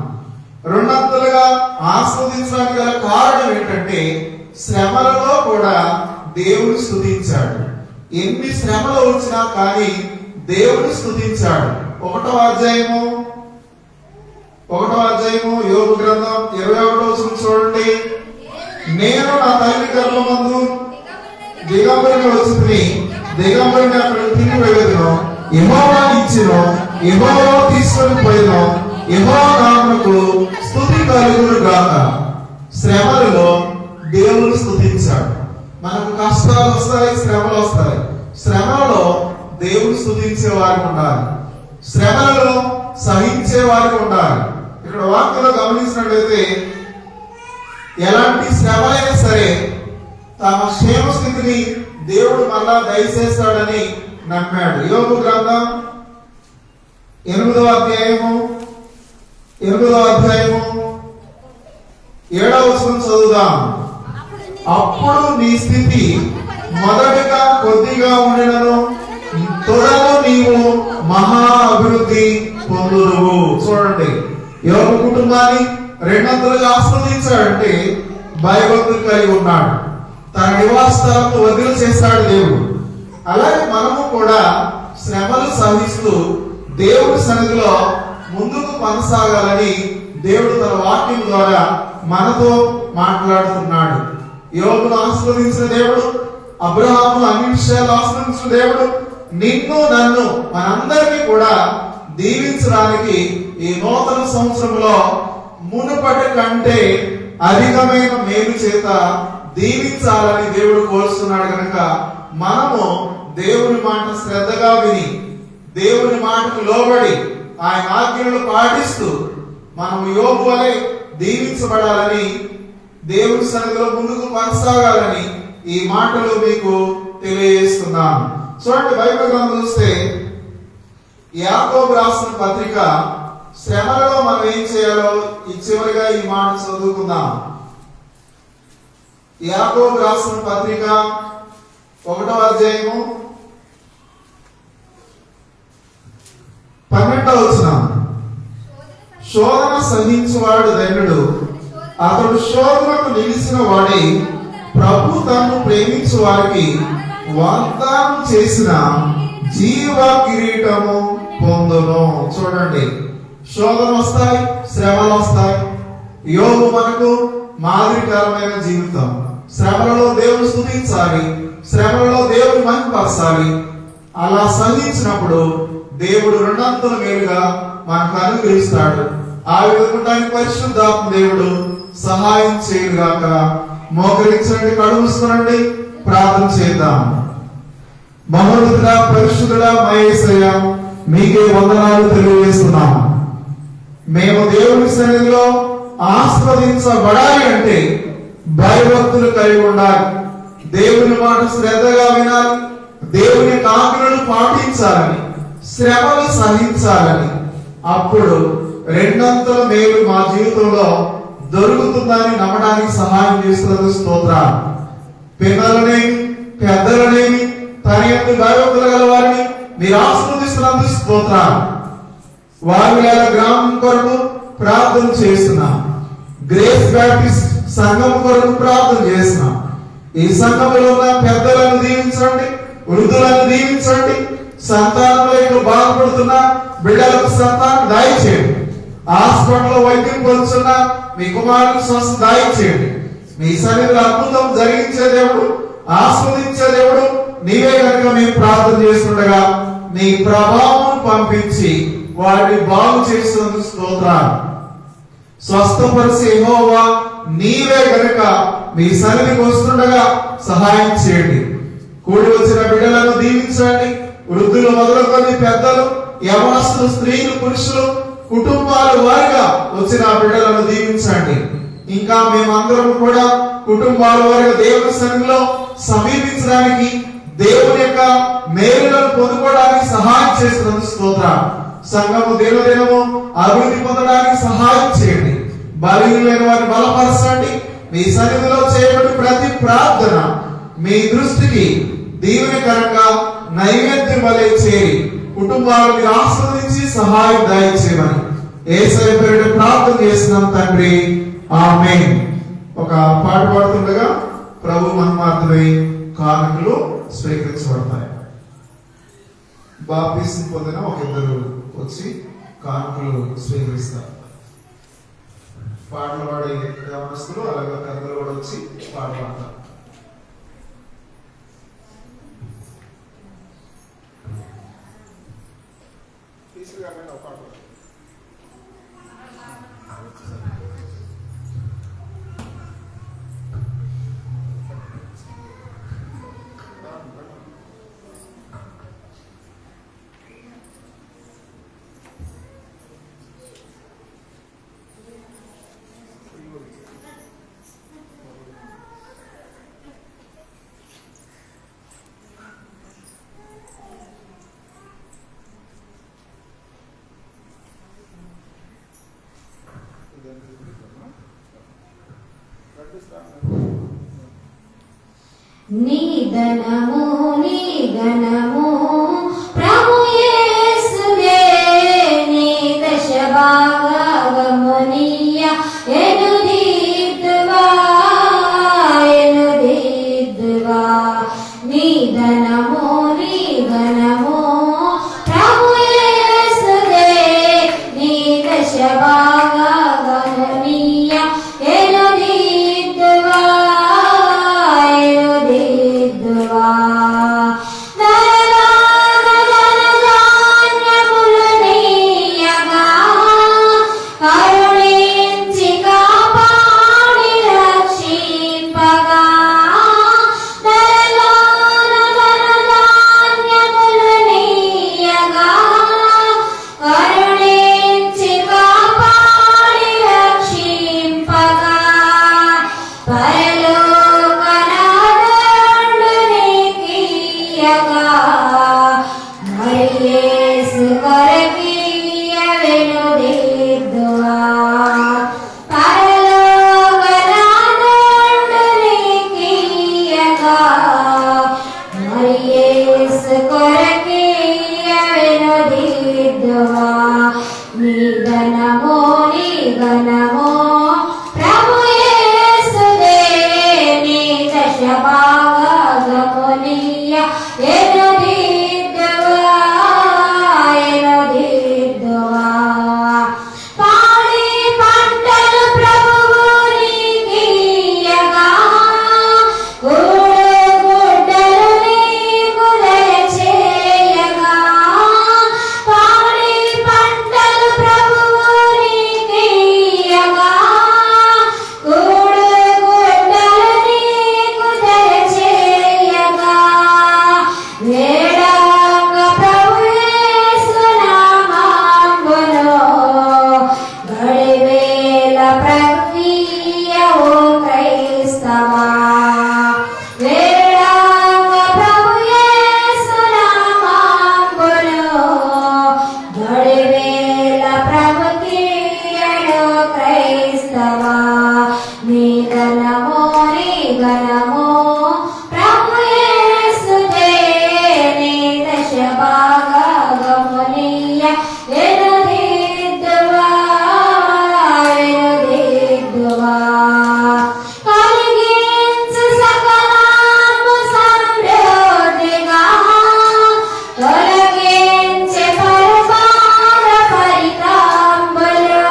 రెండంతలుగా ఆస్వాదించడానికి గల కారణం ఏంటంటే శ్రమలలో కూడా దేవుని స్తుతించాడు. ఎన్ని శ్రమలు వచ్చినా కానీ దేవుని స్తుతించాడు. 1వ అధ్యాయము యోబు గ్రంథం 21వ వచనం చూడండి. నేను నా తల్లి గర్భమందు దిగంబరిని వచ్చింది, దిగంబరిని అక్కడ తిరిగి వెళ్ళదును, యెహోవా ఇచ్చిను, యెహోవా తీసుకొని పోయిను, యెహోవా నామమునకు స్తుతి కలుగును గాక. శ్రమలలో దేవుని స్తుతించాడు. మనకు కష్టాలు వస్తాయి, శ్రమలు వస్తాయి. శ్రమలలో దేవుని స్తుతించే వారికి ఉండాలి, శ్రమలలో సహించే వారికి ఉండాలి. ఇక్కడ వాక్యంలో గమనించినట్లయితే ఎలాంటి శ్రమలైనా సరే తమ క్షేమ స్థితిని దేవుడు మళ్ళా దయచేస్తాడని నమ్మాడు. యోబు గ్రంథం 8వ అధ్యాయము 7వ వచనం చదువుదాం. అప్పుడు నీ స్థితి మొదటగా కొద్దిగా ఉండెను, త్వరలో నీవు మహా అభివృద్ధి పొందుదువు. చూడండి, యోబు కుటుంబాన్ని రెండంతలుగా ఆస్వాదించాడంటే భయభక్తులు కలిగి ఉన్నాడు. తన నివాస స్థలంలో వదిలి చేస్తాడు దేవుడు. అలాగే మనము కూడా శ్రమలు సహిస్తూ దేవుడి సన్నిధిలో ముందుకు కొనసాగాలని దేవుడు తన వాక్యం ద్వారా మనతో మాట్లాడుతున్నాడు. యోబును ఆశీర్వదించిన దేవుడు, అబ్రహామును అన్ని విషయాలు ఆశీర్వదించిన దేవుడు నిన్ను నన్ను మనందరికీ కూడా దీవించడానికి ఈ నూతన సంవత్సరంలో మునుపటి కంటే అధికమైన మేలు చేత దీవించాలని దేవుడు కోరుతున్నాడు. కనుక మనము దేవుని మాట శ్రద్ధగా విని దేవుని మాటకు లోబడి ఆయన ఆజ్ఞలను పాటిస్తూ మనము యోబు వలె దీవించబడాలని దేవుని సన్నిధిలో ముందుకు కొనసాగాలని ఈ మాటలు మీకు తెలియజేస్తున్నాను. చూడండి, బైబిల్ గ్రంథం చూస్తే యాకోబు రాసిన పత్రిక శ్రమలలో మనం ఏం చేయాలో ఈ చివరిగా ఈ మాట చదువుకుందాం. యాకోబు రాసిన పత్రిక 1వ అధ్యాయము 12వ వచనం. శోధన సహించువాడు ధన్యుడు, అతడు శోధనకు నిలిచిన వాడై ప్రభు తనను ప్రేమించు వారికి వాగ్దానం చేసిన జీవ కిరీటము పొందును. చూడండి, శోధన వస్తాయి, శ్రమలు వస్తాయి. యోబు మనకు మాదిరికరమైన జీవితం. శ్రమలలో దేవుని స్తుతించాలి, శ్రమలలో దేవుని మహిమపరచాలి. అలా సహించినప్పుడు దేవుడు రెండంతల మేలుగా మనకు అనుగ్రహిస్తాడు. ఆ విధంగా పరిశుద్ధాత్మ దేవుడు సహాయం చేయగాక. మోకరించండి, కడుగుసుకోనండి, ప్రార్థన చేద్దాం. మహోన్నతుడా, పరిశుద్ధుడా, మహేశ్వర, మీకే వందనాలు తెలియజేస్తున్నాం. మేము దేవుని సన్నిధిలో ఆస్వాదించబడాలి అంటే భయభక్తులు కలిగి ఉండాలి, దేవుని మాట శ్రద్ధగా వినాలి, దేవుని ఆజ్ఞలను పాటించాలని, శ్రమలు సహించాలని. అప్పుడు రెండంతల మేలు మా జీవితంలో దొరుకుతుందని నమ్మడానికి సహాయం చేస్తున్నందుకు స్తోత్రాలు. పిల్లలనేమి పెద్దలనేమి తన యొక్క భయభక్తులు గల వారిని మీరు ఆశీర్వదిస్తున్నందుకు స్తోత్రాలు. వారి గ్రామం కొరకు ప్రార్థన చేస్తున్నాం. గ్రేస్ బ్యాప్టిస్ట్ సంఘం కొరకు ప్రార్థన చేస్తున్నాం. ఈ సంఘంలో ఉన్న పెద్దలను దీవించండి, వృద్ధులను దీవించండి. సంతానంలో బాధపడుతున్న బిడ్డలకు సంతానం దయచేయండి. హాస్పిటల్లో వైద్యం పొందుతున్న మీ కుమారులకు స్వస్థ దయచేయండి. మీ సన్నిధిలో అద్భుతం జరిగించే దేవుడు, ఆస్వాదించే దేవుడు నీవే కనుక మేము ప్రార్థన చేస్తుండగా నీ ప్రభావం పంపించి వారిని బాగు చేస్తున్నందుకు స్తోత్రాలు. స్వస్థపరిచే యెహోవా నీవే గనుక మీ సన్నిధికి వస్తుండగా సహాయం చేయండి. కూడి వచ్చిన బిడ్డలను దీవించండి. వృద్ధులు మొదలుకొని పెద్దలు, యవనస్తులు, స్త్రీలు, పురుషులు, కుటుంబాలు వారిగా వచ్చిన బిడ్డలను దీవించండి. ఇంకా మేమందరం కూడా కుటుంబాల వారిగా దేవుని సన్నిధిలో సమీపించడానికి, దేవుని యొక్క మేలులను పొందుకోవడానికి సహాయం చేస్తున్నందుకు స్తోత్రాలు. సంఘము దినదినము అభివృద్ధి పొందడానికి సహాయం చేయండి. బలహీనమైన వారిని బలపరచండి. మీ సన్నిధిలో చేయబడి ప్రతి ప్రార్థన మీ దృష్టికి దీవెనకరంగా నైవేద్యం వలె చేరి కుటుంబాలను మీరు ఆస్వాదించి సహాయం దయచేయమని యేసయ్య పేరిట ప్రార్థన చేస్తున్నాం తండ్రి, ఆమేన్. ఒక పాట పాడుతుండగా ప్రభు మహిమార్థమై కానుకలు స్వీకరించబడతాయి. బాప్తిసం పొందిన ఒక ఇద్దరు వచ్చి కానుకలు స్వీకరిస్తారు. పాటలు పాడే యవనస్తులు అలాగే పెద్దలు కూడా వచ్చి పాట పాడతారు. నీ ధనము నీ ఘనము ప్రభు యేసువే, నీ దశ భాగమునియ ఎనుదిద్దువా ఎనుదిద్దువా. నీ ధనము క్షీంపగా ధరలోన ధనధాన్యములు నీయగా కరుణించి కాపాడి రక్షింపగా పరలోకనాథుడు నీకియ్యగా మరి యేసు కొరకియ్య వెనుదిద్దువా పరలోకనాథుడు నీకియ్యగా మరి యేసు కొరకియ్య వెనుదిద్దువా నీ ఘనమో ప్రభు యేసుదే నీ దశభాగమునియ ఎనుదిద్దువా పాడి పంటలు ప్రభువు నీకియ్యగా గుడ్డలు నీకు దయచేయగా పాడి పంటలు ప్రభువు నీకియ్యగా గుడ్డలు నీకు దయచేయగా వేడంగ ప్రభు యేసు నామములో గడివేల ప్రక్రియ ఓ క్రైస్తవా వేడంగ ప్రభు యేసు నామములో గడివేల ప్రక్రియలో క్రైస్తవా నీ ఘనమో ప్రభు యేసుదే నీ దశభాగమునియ ఎనుదిద్దువా కలిగించు సకలాత్మ సమృద్ధిగా తొలగించే పరమాన పరితాంబులు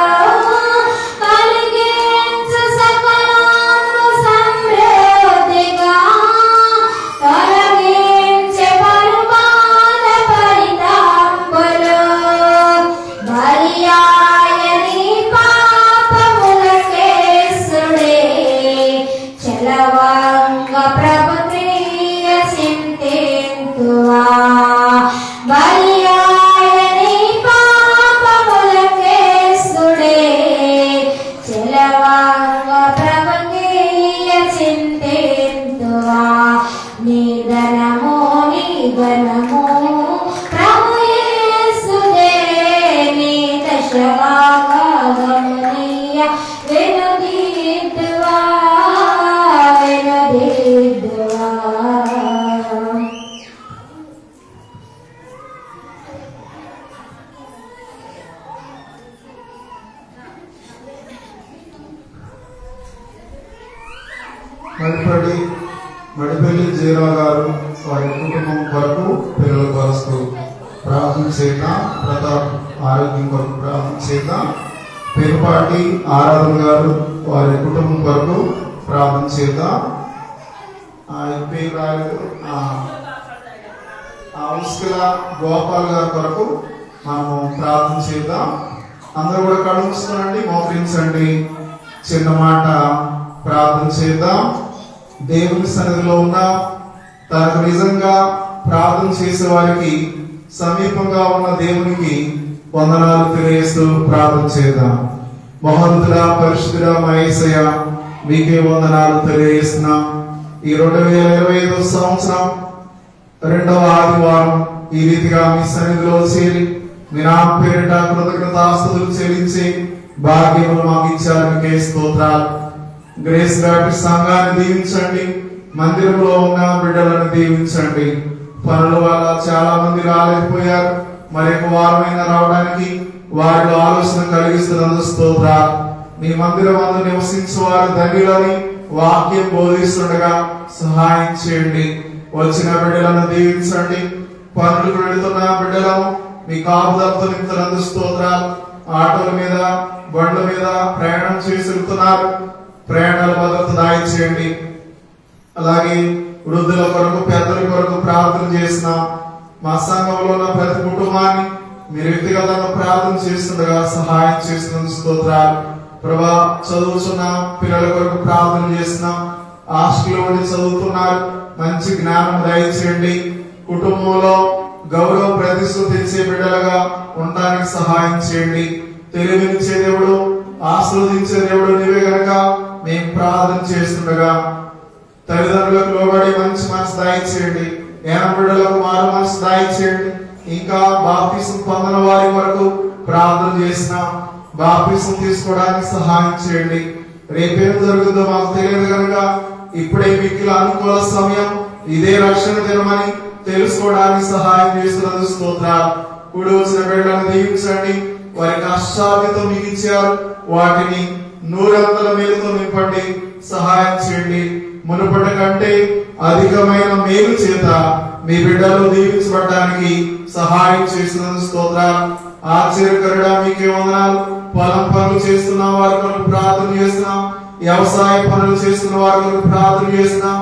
కలిగించు సకలాత్మ సమృద్ధిగా తొలగించే పరమాన పరితాంబులు బలియాయని పాపములకేసుడే చలవంగ ప్రభుత్రియ చింతింతువా బలియాయని పాపములకేసుడే చలవంగ ప్రభుత్రియ చింతింతువా నీ ఘనమో ప్రభు యేసుదే నీ దశభాగమునియ వెనుదిద్దువా మడిపల్లి జీరా గారు వారి కుటుంబం కొరకు పిల్లల కొరకు ప్రార్థన చేద్దాం. ప్రతాప్ ఆరోగ్యం కొరకు ప్రార్థన చేద్దాం. పెరుపాటి ఆరాధన గారు వారి కుటుంబం కొరకు ప్రార్థన చేద్దాం. ఉస్కిల గోపాల్ గారి కొరకు మనము ప్రార్థన చేద్దాం. అందరూ కూడా కళ్ళు మూసుకోనండి, మోకరించండి. చిన్న మాట ప్రార్థన చేద్దాం. దేవుని సన్నిధిలో ఉన్న తనకు నిజంగా ప్రార్థన చేసే వారికి సమీపంగా ఉన్న దేవునికి వందనాలు తెలియజేస్తూ ప్రార్థన చేద్దాం. మహోన్నతుడా, పరిశుద్ధుడా, మా యేసయ్య మీకే వందనాలు తెలియజేస్తున్నాం. ఈ 2025 సంవత్సరం 2వ ఆదివారం ఈ రీతిగా మీ సన్నిధిలో చేరి మీ నామ పేరిట కృతజ్ఞతాస్తుతులు చెల్లించి భాగ్యములు మాకు ఇచ్చారు. మీకే స్తోత్రాలు. గ్రేస్ బ్యాప్టిస్ట్ సంఘాన్ని దీవించండి. మందిరంలో ఉన్న బిడ్డలను దీవించండి. పనుల వల్ల చాలా మంది రాలేకపోయారు. మరొక వారమైనా రావడానికి వారిలో ఆలోచన కలిగిస్తున్నందుకు స్తోత్రాలు. మీ మందిరం అందు నివసించేవారు ధన్యులని వాక్యం బోధిస్తుండగా సహాయం చేయండి. వచ్చిన బిడ్డలను దీవించండి. పనులకు వెళుతున్న బిడ్డలను మీ కాపుదలతో నింపుతున్నందుకు స్తోత్రాలు. ఆటోల మీద, బండ్ల మీద ప్రయాణం చేసి వెళ్తున్నారు. ప్రయాణాల భద్రత దాయిచేయండి. అలాగే వృద్ధుల కొరకు, పెద్దల కొరకు ప్రార్థన చేస్తున్నాం. మా సంఘంలో ఉన్న ప్రతి కుటుంబాన్ని మీరు వ్యక్తిగతంగా ప్రార్థన చేస్తుండగా సహాయం చేస్తున్నందుకు స్తోత్రాలు. ప్రభా, చదువుతున్న పిల్లల కొరకు ప్రార్థన చేస్తున్నాం. హాస్టల్లో ఉండి చదువుతున్నారు. మంచి జ్ఞానం దయచేయండి. కుటుంబంలో గౌరవ ప్రతిష్ఠ తెచ్చే బిడ్డలుగా ఉండడానికి సహాయం చేయండి. తెలివినిచ్చే దేవుడు, ఆశీర్వదించే దేవుడు నీవే గనక మేము ప్రార్థన చేస్తుండగా తల్లిదండ్రులకు లోబడి మంచి మనసు దయచేయండి. ఏన బిడ్డలకు మారు మనసు దయచేయండి. ఇంకా బాప్తిసం పొందిన వారి వరకు ప్రార్థన చేసిన బాప్తిసం తీసుకోవడానికి సహాయం చేయండి. రేపేం జరుగుతుందో మాకు తెలియదు కనుక ఇప్పుడే మీకు అనుకూల సమయం, ఇదే రక్షణ దినమని తెలుసుకోవడానికి సహాయం చేస్తున్నందుకు స్తోత్రాలు. కూడి వచ్చిన బిడ్డలను దీవించండి. వారి కష్టాలతో మీకు ఇచ్చారు, వాటిని నూరంతల మేలుతో నింపండి, సహాయం చేయండి. మునుపటి కంటే అధికమైన మేలు చేత మీ బిడ్డలు దీవించబడడానికి సహాయం చేస్తున్నందుకు స్తోత్రాలు. ఆశ్చర్యకరుడా మీకే వందనాలు. పొలం పనులు చేస్తున్న వారి కొరకు ప్రార్థన చేస్తున్నాం. వ్యవసాయ పనులు చేస్తున్న వారి కొరకు ప్రార్థన చేస్తున్నాం.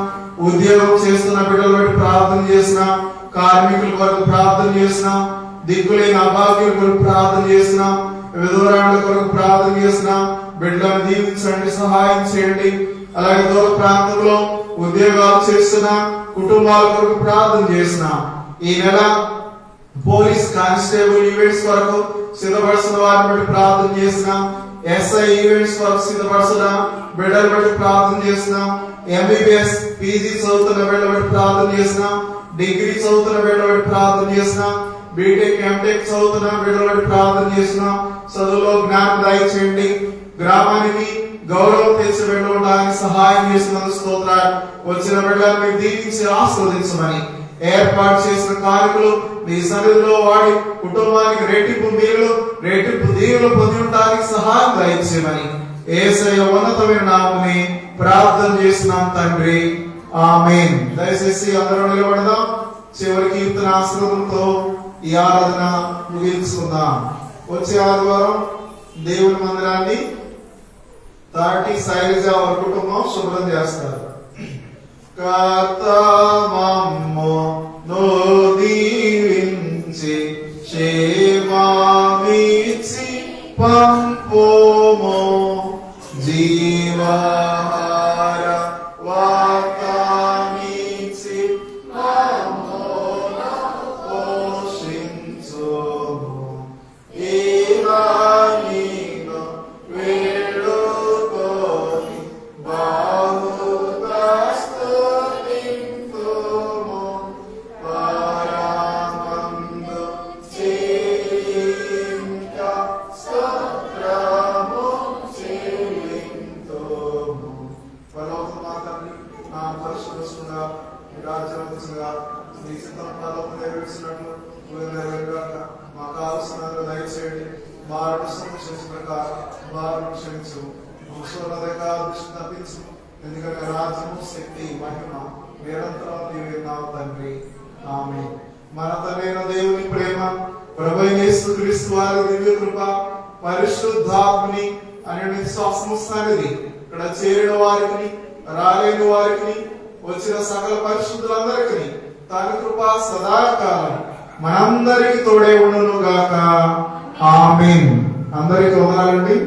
ఉద్యోగం చేస్తున్న బిడ్డల బట్టి ప్రార్థన చేస్తున్నాం. కార్మికుల కొరకు ప్రార్థన చేస్తున్నాం. దిక్కులేని అభాగ్యుల కొరకు ప్రార్థన చేస్తున్నాం. విధవరాళ్ళ కొరకు ప్రార్థన చేస్తున్నాం. బిడ్డలను దీవించండి, సహాయం చేయండి. అలాగే దూర ప్రాంతంలో ఉద్యోగాలు చేస్తున్న కుటుంబాల కొరకు ప్రార్థన చేస్తున్నాం. ఈ నెల పోలీస్ కానిస్టేబుల్ ఈవెంట్స్ కొరకు సిద్ధపడుతున్న వారిని బట్టి ప్రార్థన చేస్తున్నాం. ఎస్ఐ ఈవెంట్స్ కొరకు సిద్ధపడుతున్న బిడ్డలు బట్టి ప్రార్థన చేస్తున్నాం. ఎంబీబీఎస్ పీజీ చదువుతున్న బిడ్డలు బట్టి ప్రార్థన చేస్తున్నాం. డిగ్రీ చదువుతున్న బిడ్డలు బట్టి ప్రార్థన చేస్తున్నాం. బీటెక్ ఎంటెక్ చదువుతున్న బిడ్డలు బట్టి ప్రార్థన చేస్తున్నాం. చదువులో జ్ఞానం దయచేయండి. గ్రామానికి గౌరవం తెచ్చి బిడ్డలు ఉండడానికి సహాయం చేస్తున్నందుకు స్తోత్రాలు. వచ్చిన బిడ్డలు మీరు దీవించి ఆస్వాదించమని ఏర్పాటు చేసిన కార్యకులు మీ సన్నిధిలో వాడి కుటుంబానికి రెట్టింపు మేలు, రెట్టింపు దీవులు పొంది ఉండడానికి సహాయం దయచేయమని యేసయ్య ఉన్నతమైన నామమున ప్రార్థన చేస్తున్నాం తండ్రి, ఆమేన్. దయచేసి అందరూ నిలబడదాం. చివరి కీర్తన ఆశ్రమంతో ఈ ఆరాధన ముగించుకుందాం. వచ్చే ఆదివారం దేవుని మందిరాన్ని తాటి శైలజ వారి కుటుంబం శుభ్రం చేస్తారు. కర్తమమ్మును దీవించి క్షేమమిచ్చి పంపుము, జీవహార వాక్యమిచ్చి మమ్మును పోషించుము. ఈవానిను వేడుకొని బాహుగా స్తుతింతుము, పరమందు చెల్లింక స్తోత్రము చెల్లింతుము. పరలోకపు మా తండ్రి, నా పరిశుద్ధంగా మీ రాజ్యం వచ్చుగా, మీ చిత్తం పరలోకం నెరవేర్చినట్లు నెరవేరుగాక. మాకు కావలసిన దయచేయండి. మారు క్షమించిన ప్రకారం మారు క్షమించు, దృష్టి తప్పించు. ఎందుకంటే రాజ్యము, శక్తి, మహిమ నిరంతరం నీవే నావు తండ్రి, ఆమేన్. మన తండ్రైన దేవుని ప్రేమ, ప్రభువైన యేసుక్రీస్తు వారి దివ్య కృప, పరిశుద్ధాత్మని అనే విశ్వాసము సన్నిధి ఇక్కడ చేరిన వారికి, రాలేని వారికి, వచ్చిన సకల పరిశుద్ధులందరికీ తన కృప సదాకాలం మనందరికి తోడే ఉండును గాక, ఆమేన్. అందరికి వందనాలండి.